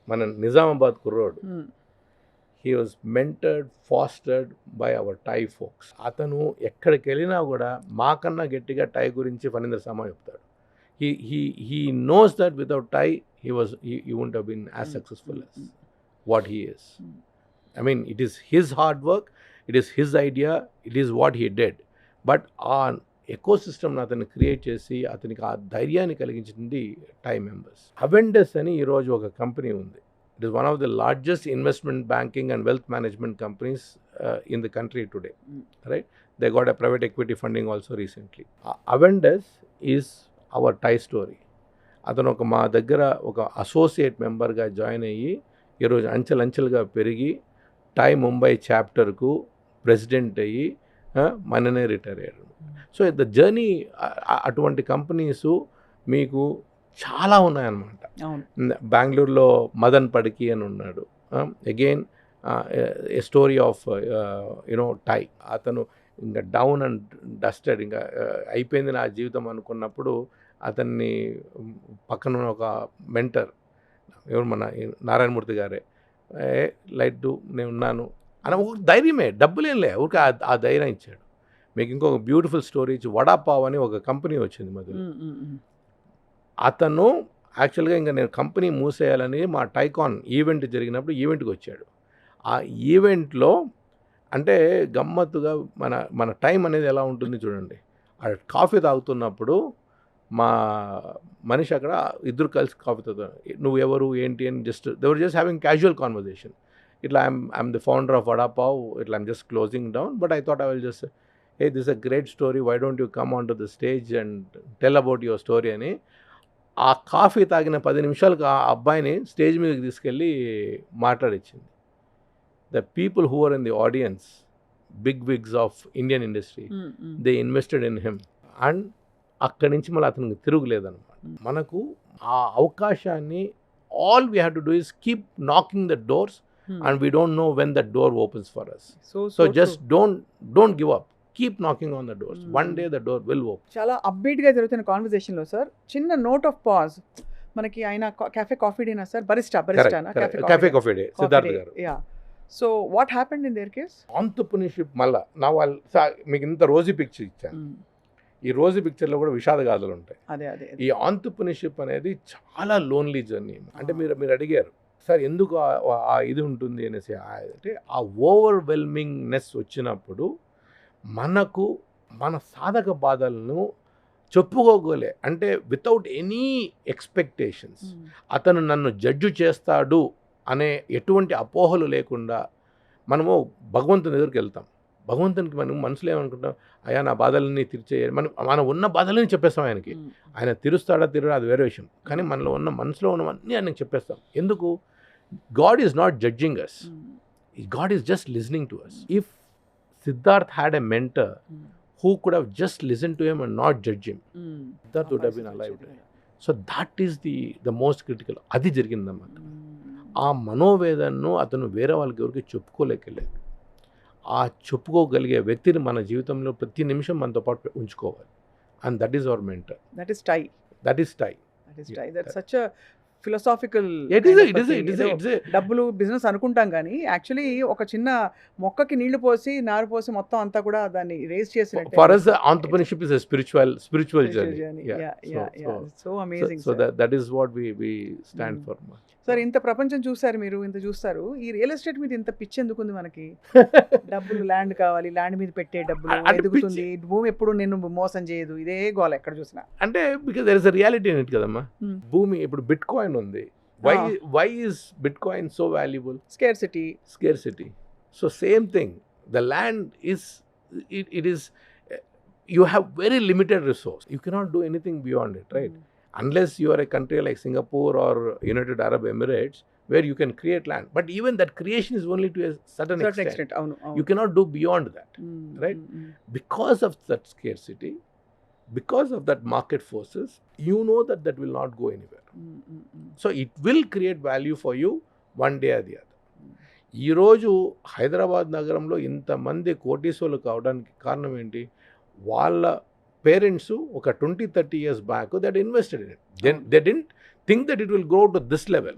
మన నిజామాబాద్ కుర్రోడు. He was mentored, fostered by our TiE folks. అతను ఎక్కడికి వెళ్ళినా కూడా మాకన్నా గట్టిగా టై గురించి ఫణీంద్ర సామ చెప్తాడు. he knows that without TiE he wouldn't have been as successful as what he is. I mean, it is his hard work, it is his idea, it is what he did. But ఆ ఎకోసిస్టమ్ని అతను create చేసి అతనికి ఆ ధైర్యాన్ని కలిగించింది టై members. Avendus అని ఈరోజు ఒక కంపెనీ ఉంది. It is one of the largest investment banking and wealth management companies in the country today, right? They got a private equity funding also recently. Avendus is our TiE story. అతను మా దగ్గర ఒక associate మెంబర్గా join అయ్యి ఈరోజు అంచెలంచెలుగా పెరిగి టై Mumbai చాప్టర్కు president అయ్యి మననే రిటైర్ అయ్యాడు. సో ద జర్నీ అటువంటి కంపెనీస్ మీకు చాలా ఉన్నాయన్నమాట. బెంగళూరులో మదన్ పడికి అని ఉన్నాడు. అగైన్ ఏ స్టోరీ ఆఫ్ టై. అతను ఇంకా డౌన్ అండ్ డస్టెడ్, ఇంకా అయిపోయింది నా జీవితం అనుకున్నప్పుడు అతన్ని పక్కన ఒక మెంటర్, ఎవరు మన నారాయణమూర్తి గారే, లైట్ నేను ఉన్నాను అని ఒక ధైర్యమే, డబ్బులేంలే, ఊరికి ఆ ధైర్యం ఇచ్చాడు. మీకు ఇంకొక బ్యూటిఫుల్ స్టోరీ ఇచ్చి, వడాపావ్ అని ఒక కంపెనీ వచ్చింది మధ్యలో. అతను యాక్చువల్గా ఇంకా నేను కంపెనీ మూసేయాలని మా టైకాన్ ఈవెంట్ జరిగినప్పుడు ఈవెంట్కి వచ్చాడు. ఆ ఈవెంట్లో అంటే గమ్మత్తుగా మన టైం అనేది ఎలా ఉంటుంది చూడండి. ఆ కాఫీ తాగుతున్నప్పుడు మా మనిషి అక్కడ ఇద్దరు కలిసి కాఫీ తాగుతారు. నువ్వు ఎవరు ఏంటి అని they were just having casual conversation. ఇట్లా I'm the founder of vada pav, ఇట్లా I'm just closing down, but I thought I will just hey, this is a great story, why don't you come onto the stage and tell about your story అని. ఆ coffee తాగిన 10 నిమిషాలకు ఆ అబ్బాయిని stage మీదకి తీసుకెళ్ళి మాట్లాడించింది. The people who are in the audience, big wigs of Indian industry, they invested in him. And అక్కడి నుంచి మళ్ళీ అతనికి తిరుగులేదన్నమాట. మనకు ఆ అవకాశాన్ని all we have to do is keep knocking the doors and we don't know when that door opens for us. So just don't give up. Keep knocking on the doors. One day the door will open. చాలా అప్బీట్గా జరుగుతున్న కాన్వర్జేషన్లో sir చిన్న note of pause. మనకి ఆయన Coffee డేనా sir? బరిస్టానా? Coffee Day Siddharth garu. Yeah. So what happened in their case? Entrepreneurship మళ్ళా నా వాళ్ళు మీకు ఇంత రోజీ పిక్చర్ ఇచ్చాను. ఈ రోజీ పిక్చర్లో కూడా విషాద గాథలు ఉంటాయి. అదే ఈ ఆంటర్‌ప్రెన్యూర్‌షిప్ అనేది చాలా లోన్లీ జర్నీ. అంటే మీరు అడిగారు సార్ ఎందుకు ఆ ఇది ఉంటుంది అనేసి. అంటే ఆ ఓవర్వెల్మింగ్నెస్ వచ్చినప్పుడు మనకు మన సాధక బాధలను చెప్పుకోగలే, అంటే వితౌట్ ఎనీ ఎక్స్పెక్టేషన్స్ అతను నన్ను జడ్జు చేస్తాడు అనే ఎటువంటి అపోహలు లేకుండా మనము భగవంతుని దగ్గరికి వెళ్తాం. భగవంతునికి మనం మనసులో ఏమనుకుంటాం, అయ్యా నా బాధలన్నీ తీర్చేయాలి, మనం ఉన్న బాధలని చెప్పేస్తాం ఆయనకి. ఆయన తీరుస్తాడా తీరుడా అది వేరే విషయం, కానీ మనలో ఉన్న మనసులో ఉన్నవన్నీ ఆయనకి చెప్పేస్తాం. ఎందుకు? God is not judging us, God is just listening to us. If Siddharth had a mentor who could have just listened to him and not judge him, Siddharth would have been alive today. So that is the most critical. అది జరిగిందమ్మా. ఆ మనోవేదనను అతను వేరే వాళ్ళకి ఎవరికి చెప్పుకోలేకెళ్ళాడు. ఆ చెప్పుకోగలిగే వ్యక్తిని మన జీవితంలో ప్రతి నిమిషం మనతో పాటు ఉంచుకోవాలి. And that is our mentor. That is TiE. That's such a philosophical. డబ్బులు బిజినెస్ అనుకుంటాం కానీ యాక్చువల్లీ ఒక చిన్న మొక్కకి నీళ్లు పోసి నారు పోసి మొత్తం అంతా కూడా దాన్ని రేస్ చేసినట్టు. For us entrepreneurship is a spiritual journey. So amazing. So that is what we stand for. Sir ఇంత ప్రపంచం చూసారు మీరు, ఇంత చూస్తారు, ఈ రియల్ ఎస్టేట్ మీద ఇంత పిచ్చి ఎందుకు ఉంది మనకి? డబ్బులు, ల్యాండ్ కావాలి, ల్యాండ్ మీద పెట్టే డబ్బులు ఎదుగుతుంది, భూమి ఎప్పుడు నేను మోసం చేయదు, ఇదే గోల ఎక్కడ చూసినా. అంటే because there is a reality in it కదమ్మా. భూమి ఇప్పుడు బిట్ కాయిన్ ఉంది. why is bitcoin so valuable? Scarcity. So same thing, the land is it is you have very limited resource, you cannot do anything beyond it, right? Unless you are a country like Singapore or United Arab Emirates where you can create land, but even that creation is only to a certain extent. You cannot do beyond that, right? Because of that scarcity, because of that market forces, you know that will not go anywhere. So it will create value for you one day or the other. ఈ రోజు హైదరాబాద్ నగరంలో ఇంతమంది కోటీశ్వరులు కావడానికి కారణం ఏంటి? వాళ్ళ parents ఒక 20-30 years back that invested in it. They didn't think that it will grow to this level,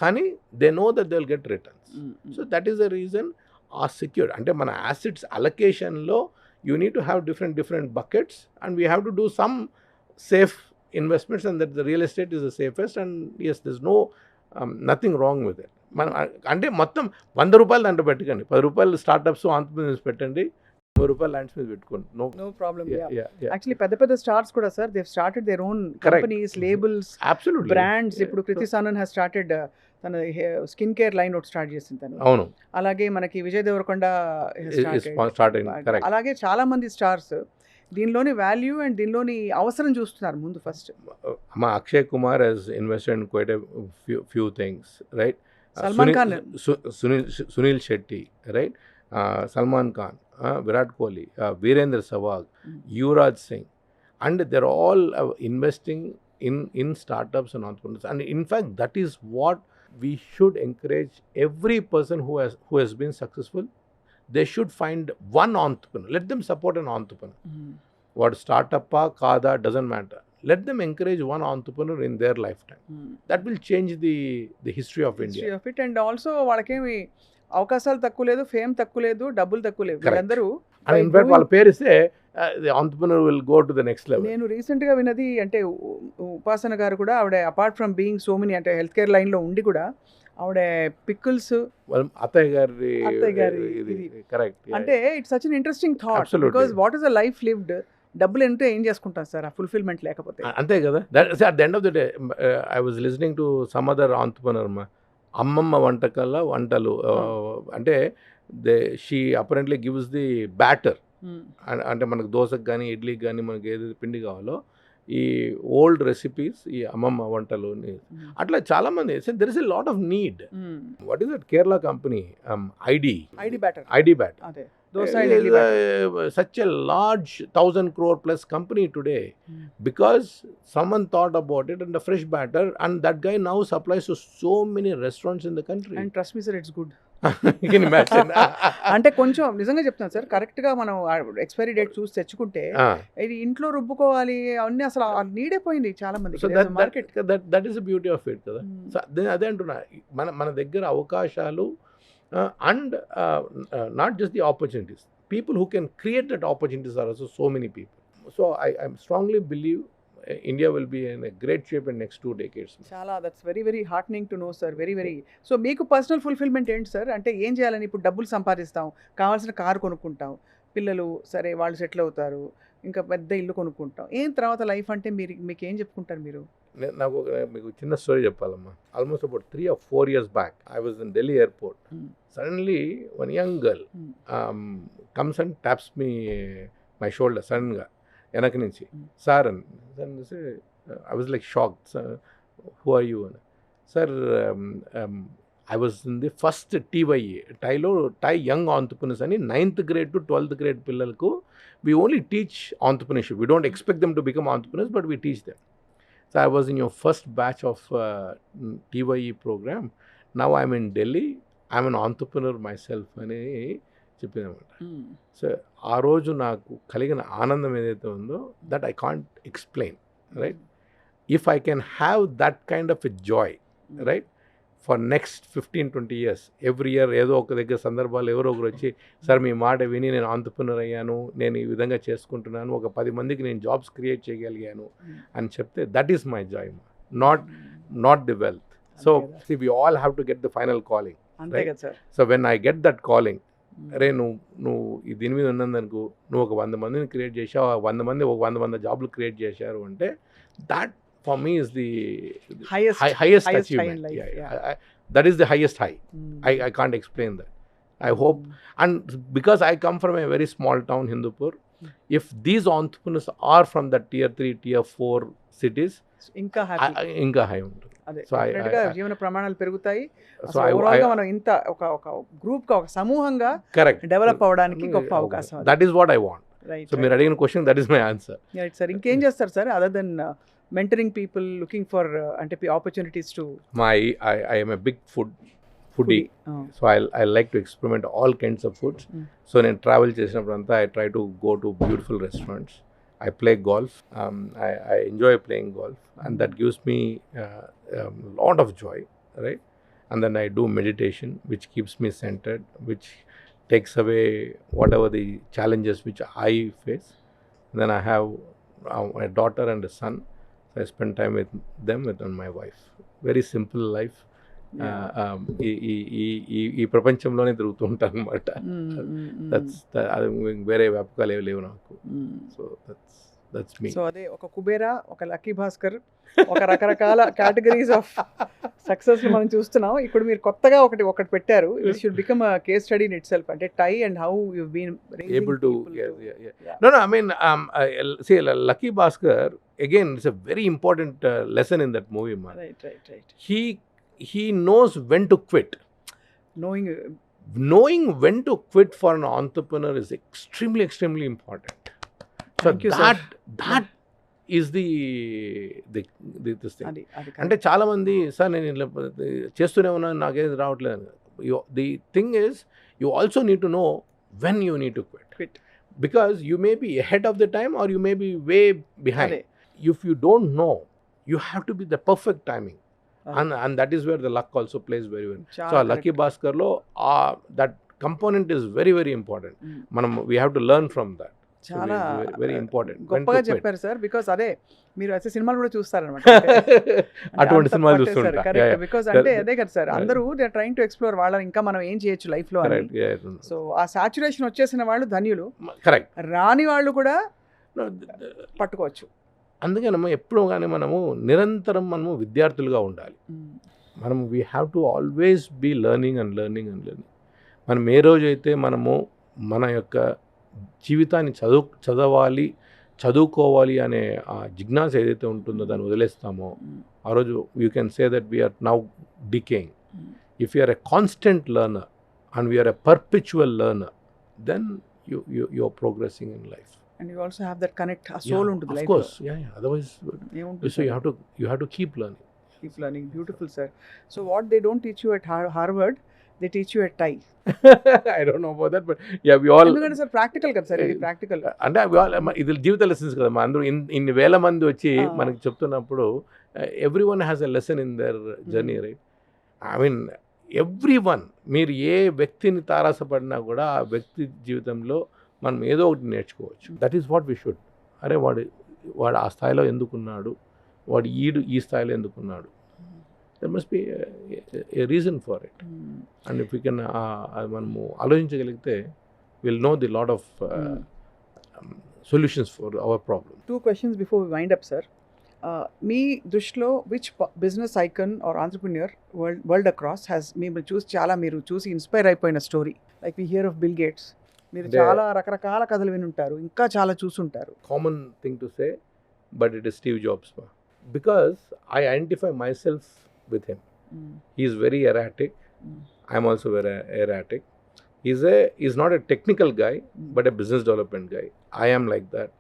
కానీ they know that they will get returns. So that is the reason ఆ సెక్యూర్డ్. అంటే మన యాసెట్స్ అలొకేషన్లో you need to have different buckets, and we have to do some safe investments, and that the real estate is the safest. And yes, there's nothing wrong with it. మనం అంటే మొత్తం 100 రూపాయలు దాంట్లో పెట్టకండి, 10 రూపాయలు స్టార్ట్అప్స్ ఆంటర్‌ప్రెన్యూర్స్ పెట్టండి, 30 రూపాయలు lands మీద పెట్టుకోండి. No problem. యాక్చువల్లీ పెద్ద స్టార్స్ కూడా sir, they have started their own companies, labels, absolutely brands. ఇప్పుడు కృతి సానన్ హాస్ స్టార్టెడ్ తన స్కిన్ కేర్ లైన్ ఒకటి స్టార్ట్ చేసింది తను. అవును. అలాగే మనకి విజయ్ దేవరకొండ అలాగే చాలా మంది స్టార్స్ దీనిలోని వాల్యూ అండ్ దీనిలోని అవసరం చూస్తున్నారు ముందు ఫస్ట్. మా Akshay Kumar has invested in quite a few things, right? Salman Khan. Suniel Shetty, right, Salman Khan, Virat Kohli, Virender Sehwag, Yuvraj Singh, and they're all investing in startups and entrepreneurs. And in fact, that is what we should encourage. Every person who has been successful, they should find one entrepreneur. Let them support an entrepreneur. What startup kada doesn't matter. Let them encourage one entrepreneur in their lifetime. That will change the history of India. History of it. And also వాళ్ళకేమి అవకాశాలు తక్కువ లేదు, fame తక్కువ లేదు, డబ్బులు తక్కువ లేవు. Correct. వీళ్ళందరూ And in fact, వాళ్ళ పేరు ఇస్తే the entrepreneur will go to the next level. నేను రీసెంట్గా విన్నది అంటే ఉపాసన గారు కూడా ఆవిడ apart from being so many అంటే హెల్త్ కేర్ లైన్లో ఉండి కూడా ఆవిడ పిక్కుల్స్ అత్తయ్య గారి ఇది. కరెక్ట్. అంటే it's such an interesting thought. Absolutely. Because what is a life lived, డబ్బులు ఎంతో ఏం చేసుకుంటారు సార్ ఆ ఫుల్ఫిల్మెంట్ లేకపోతే. అంతే కదా. At the end of the day I was listening to some other entrepreneur, అమ్మమ్మ వంటలు అంటే she apparently gives the batter. అంటే మనకు దోశకు కానీ ఇడ్లీకి కానీ మనకి ఏదైతే పిండి కావాలో ఈ ఓల్డ్ రెసిపీస్, ఈ అమ్మమ్మ వంటలు అట్లా చాలా మంది. There is a lot of need. What is that Kerala company ID batter అదే dosa such a large 1,000 crore plus company today because someone thought about it and a fresh batter, and that guy now supplies to so many restaurants in the country. And trust me sir it's good. You can imagine. అంటే కొంచెం నిజంగా చెప్తాను sir, కరెక్ట్గా మనం expiry date చూసి తెచ్చుకుంటే ఇది ఇంట్లో రుబ్బుకోవాలి అవన్నీ అసలు నీడే పోయింది చాలా మంది. So that is the beauty of it కదా. సో అదే అంటున్నా, మన దగ్గర అవకాశాలు and not just the opportunities, people who can create that opportunities are also so many people. So I strongly believe India will be in a great shape in next 2 decades. చాలా that's very very heartening to know sir. Very so మీకు personal fulfilment ఏంటి sir? అంటే ఏం చేయాలని ఇప్పుడు డబ్బులు సంపాదిస్తాం, కావాల్సిన car కొనుక్కుంటాం, పిల్లలు సరే వాళ్ళు సెటిల్ అవుతారు, ఇంకా పెద్ద ఇల్లు కొనుక్కుంటాం, ఏం తర్వాత లైఫ్ అంటే మీకు ఏం చెప్పుకుంటారు మీరు? నాకు మీకు చిన్న స్టోరీ చెప్పాలమ్మా. Almost about 3 or 4 years back, I was in Delhi airport. Suddenly one young girl comes and taps me my shoulder సడన్గా వెనక నుంచి. సార్ అని. I was like shocked. Who are you? Sir, I was in the first TY young entrepreneurs అని 9th grade to 12th grade పిల్లలకు we only teach entrepreneurship. We don't expect them to become entrepreneurs, but we teach them. So I was in your first batch of TYE program. Now I'm in Delhi. I'm an entrepreneur myself అని చెప్పిందన్నమాట. So ఆ రోజు నాకు కలిగిన ఆనందం ఏదైతే ఉందో that I can't explain, right? If I can have that kind of a joy, right, for next 15-20 years, every year ఏదో ఒక దగ్గర సందర్భాలు ఎవరో ఒకరు వచ్చి సార్ మీ మాట విని నేను ఆంటర్ప్రెన్యూర్ అయ్యాను, నేను ఈ విధంగా చేసుకుంటున్నాను, ఒక 10 మందికి నేను జాబ్స్ క్రియేట్ చేయగలిగాను అని చెప్తే that is my joy, not the wealth. So we all have to get the final calling. So when I get that calling, అరే నువ్వు దీని మీద ఉన్నందుకు నువ్వు ఒక 100 మందిని క్రియేట్ చేసావు, 100 మంది ఒక 100 జాబ్లు క్రియేట్ చేశారు అంటే that for me is the highest achievement. That is the highest high. I can't explain that. I hope, and because I come from a very small town, Hindupur, if these entrepreneurs are from the tier 3, tier 4 cities, ఇంకా high ఉంటుంది. అదే డెఫినెట్గా జీవన ప్రమాణాలు పెరుగుతాయి. So ఓవరాల్గా మనం ఇంత ఒక గ్రూప్గా ఒక సమూహంగా డెవలప్ అవ్వడానికి గొప్ప అవకాశం. That is what I want. So మీరు అడిగిన question that is my answer. Right sir. ఇంకేం చేస్తారు sir other than mentoring people looking for opportunities to I am a big foodie. So I like to experiment all kinds of foods. So when I travel chesinappudu I try to go to beautiful restaurants. I play golf. I enjoy playing golf, and that gives me a lot of joy, right? And then I do meditation, which keeps me centered, which takes away whatever the challenges which I face. And then I have a daughter and a son. I spend time with them, with my wife. Very simple life. ఈ ప్రపంచంలోనే తిరుగుతూ ఉంటాను అనమాట. వేరే వ్యాపకాలు లేవు నాకు. So that's me. So అదే ఒక కుబేరా, ఒక లక్కీ భాస్కర్, ఒక రకరకాల కేటగిరీస్ ఆఫ్ సక్సెస్ మనం చూస్తున్నాం. ఇప్పుడు మీరు కొత్తగా ఒకటి పెట్టారు. It should become a case study in itself. అంటే TiE and how you been able to no I mean see Lucky Bhaskar again, it's a very important lesson in that movie, man. Right. he knows when to quit. knowing Knowing when to quit for an entrepreneur is extremely important. So Thank you, sir. that is the this thing. అది అంటే చాలా మంది sir నేను ఇలా చేస్తూనే ఉన్నాను నాకేది రావట్లేదు. The thing is you also need to know when you need to quit, because you may be ahead of the time or you may be way behind. If you don't know, you have to be the perfect timing. And that is where the luck also plays very well. So Lucky Bhaskar lo that component is very important. Manam we have to learn from that. చాలా very important. గొప్పగా చెప్పారు sir. Because అదే మీరు అయితే సినిమాలు కూడా చూస్తారనమాట. అటువంటి సినిమాలు చూస్తుంటా. కరెక్ట్. బికాస్ అంటే అదే కదా సార్, అందరూ they are trying to explore వాళ్ళ ఇంకా మనం ఏం చేయొచ్చు లైఫ్ లో అని. సో ఆ సాచురేషన్ వచ్చేసిన వాళ్ళు ధన్యులు. కరెక్ట్. రాని వాళ్ళు కూడా పట్టుకోవచ్చు. అందుకని ఎప్పుడూ కానీ మనము నిరంతరం మనము విద్యార్థులుగా ఉండాలి. మనం we have to always be learning. మనం ఏ రోజైతే మనము మన యొక్క జీవితాన్ని చదువుకోవాలి అనే ఆ జిజ్ఞాస ఏదైతే ఉంటుందో దాన్ని వదిలేస్తామో ఆ రోజు you can say that we're now decaying. If you are a constant learner and we're a perpetual learner, then you are progressing in life. And you also have that connect, a soul into life. Of course, yeah. Otherwise, so you have to keep learning. Keep learning. Beautiful, sir. So what they don't teach you at Harvard, they teach you at TIE. I don't know about that, but yeah, we all. ఎందుకంటే sir practical కదా sir, ఇది practical. అంటే ఇది జీవిత lessons కదా. అందరూ ఇన్ని వేల మంది వచ్చి మనకి చెప్తున్నప్పుడు every one has a lesson in their journey, right? I mean every one, మీరు ఏ వ్యక్తిని తారాసపడినా కూడా ఆ వ్యక్తి జీవితంలో మనం ఏదో ఒకటి నేర్చుకోవచ్చు. That is what we should. అరే వాడు ఆ స్థాయిలో ఎందుకున్నాడు, వాడు ఈ స్థాయిలో ఎందుకున్నాడు, there must be a reason for it. And if you can మనము ఆలోచించగలిగితే will know the lot of solutions for our problem. 2 questions before we wind up, sir. మీ దృష్టిలో which business icon or entrepreneur world across has మీరు చూసి inspire అయిపోయిన story? Like we hear of Bill Gates. మీరు చాలా రకరకాల కథలు వినుంటారు, ఇంకా చాలా చూసుంటారు. Common thing to say, but it is Steve jobs. Because I identify my self with him. He is very erratic. I'm also very erratic. He's not a technical guy, but a business development guy. I am like that.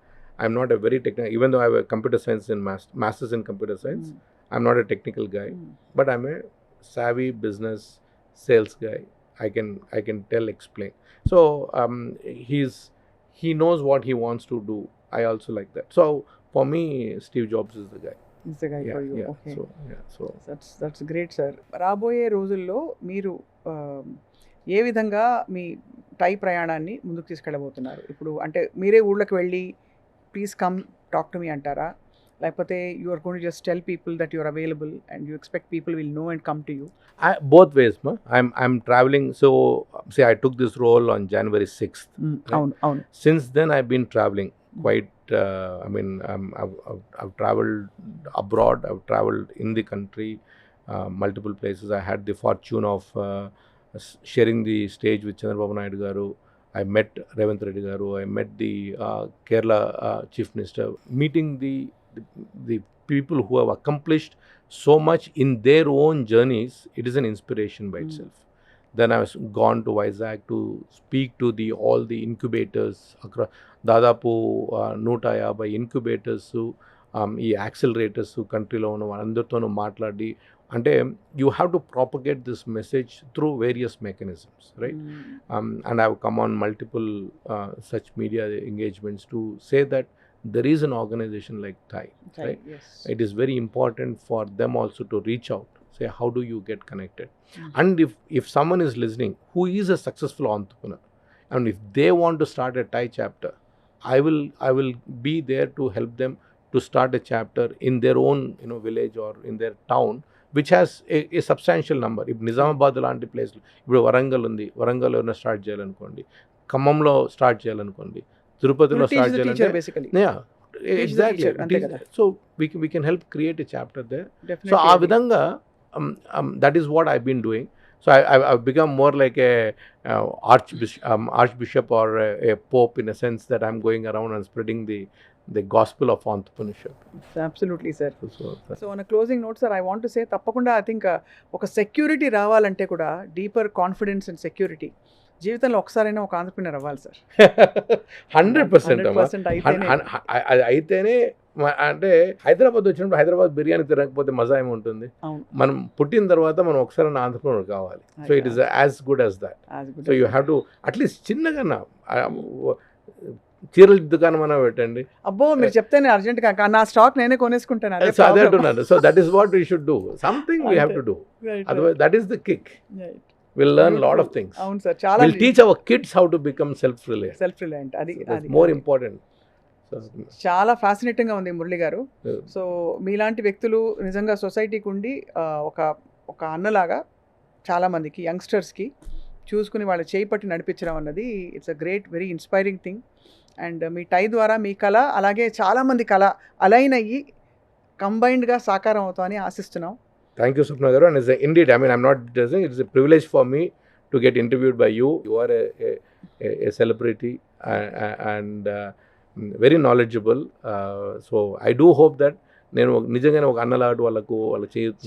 I'm not a very technical, even though I have a computer science and masters in computer science, I'm not a technical guy, but I'm a savvy business sales guy. I can explain. So he knows what he wants to do. I also like that. So for me, Steve Jobs is the guy. He's the guy for you. Yeah. Okay. So that's great, sir. రాబోయే రోజుల్లో మీరు ఏ విధంగా మీ టై ప్రయాణాన్ని ముందుకు తీసుకెళ్ళబోతున్నారు? ఇప్పుడు అంటే మీరే ఊళ్ళకి వెళ్ళి please come talk to me అంటారా, లేకపోతే you are going to just tell people that you are available and you expect people will know and come to you? Both ways, ma. I'm traveling. So say I took this role on January 6th. Right? Since then I've been traveling quite. I mean, I've traveled abroad. I've traveled in the country, multiple places. I had the fortune of sharing the stage with Chandrababu Naidu garu. I met Revanth Reddy garu. I met the Kerala Chief Minister. Meeting the people who have accomplished so much in their own journeys, it is an inspiration by itself. Then I was gone to Vizag to speak to all the incubators across దాదాపు 150 incubators, ఈ accelerators కంట్రీలో ఉన్న వాళ్ళందరితోనూ మాట్లాడి, అంటే you have to propagate this message through various mechanisms, right? And I have come on multiple such media engagements to say that there is an organization like TIE, right? Yes. It is very important for them also to reach out, say how do you get connected. And if someone is listening who is a successful entrepreneur and if they want to start a TIE chapter, I will be there to help them to start a chapter in their own village or in their town which has a substantial number. If Nizamabad లాంటి place, ఇప్పుడు వరంగల్ ఉంది, వరంగల్లో ఏమైనా start చేయాలనుకోండి, ఖమ్మంలో start చేయాలనుకోండి, తిరుపతిలో start చేయాలంటే, exactly. So we can help create a chapter there. Definitely. So ఆ విధంగా that is what I've been doing. So I've become more like a archbishop or a pope, in a sense that I'm going around and spreading the gospel of entrepreneurship. Absolutely sir. So, so on closing note sir, I want to say తప్పకుండా I think ఒక security రావాలంటే కూడా deeper confidence and security జీవితంలో ఒకసారైనా ఒక entrepreneur అవ్వాలి sir. 100% అమ్మా. 100% అయితేనే. అది అయితేనే అంటే హైదరాబాద్ వచ్చినప్పుడు హైదరాబాద్ బిర్యానీ తినకపోతే మజా ఏముంటుంది? అవును. మనం పుట్టిన తర్వాత మనం ఒకసారి ఆంటర్‌ప్రెన్యూర్ కావాలి. So it is as good as that. As good so as you have to at least చిన్నగా చీరల దుకాణం అన్నా పెట్టండి. అబ్బో మీరు చెప్తే నేను అర్జెంట్‌గా నా స్టాక్ నేనే కొనేసుకుంటాను. అదే సో అదే ప్రాబ్లమ్. అంటున్నాను. So that is what we should do. Something we have to do. Otherwise that is the kick. We'll learn a lot of things. అవును సార్. చాలా We'll teach our kids how to become self-reliant. Self reliant. అది So that's అది more important. So, చాలా ఫ్యాసినేటింగ్‌గా ఉంది మురళి గారు. uh, so మీలాంటి వ్యక్తులు నిజంగా సొసైటీకి ఉండి ఒక ఒక అన్నలాగా చాలామందికి యంగ్స్టర్స్కి చూసుకుని వాళ్ళ చేయి పట్టి నడిపించడం అన్నది it's a great very inspiring thing. And మీ టై ద్వారా మీ కళ అలాగే చాలామంది కళ అలైన్ అయ్యి కంబైన్డ్గా సాకారం అవుతామని ఆశిస్తున్నాం. thank you, Swapna Garu. And indeed, I mean, I'm not saying it's a privilege for me to get interviewed by you. You are a celebrity and very knowledgeable. So I do hope that నేను నిజంగానే ఒక అన్నలాంటి వాళ్ళకు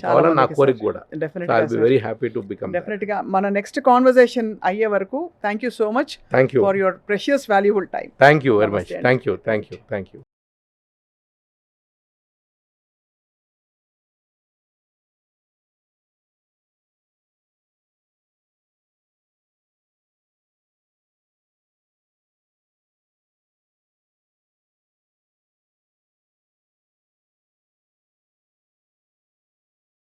కావాలని నా కోరిక కూడా. So I'll be very happy to become that. డెఫినెట్గా మన నెక్స్ట్ కాన్వర్జేషన్ అయ్యే వరకు thank you so much Thank you. For your precious valuable time. Thank you very much. Namaste. Thank you. Thank you. Thank you.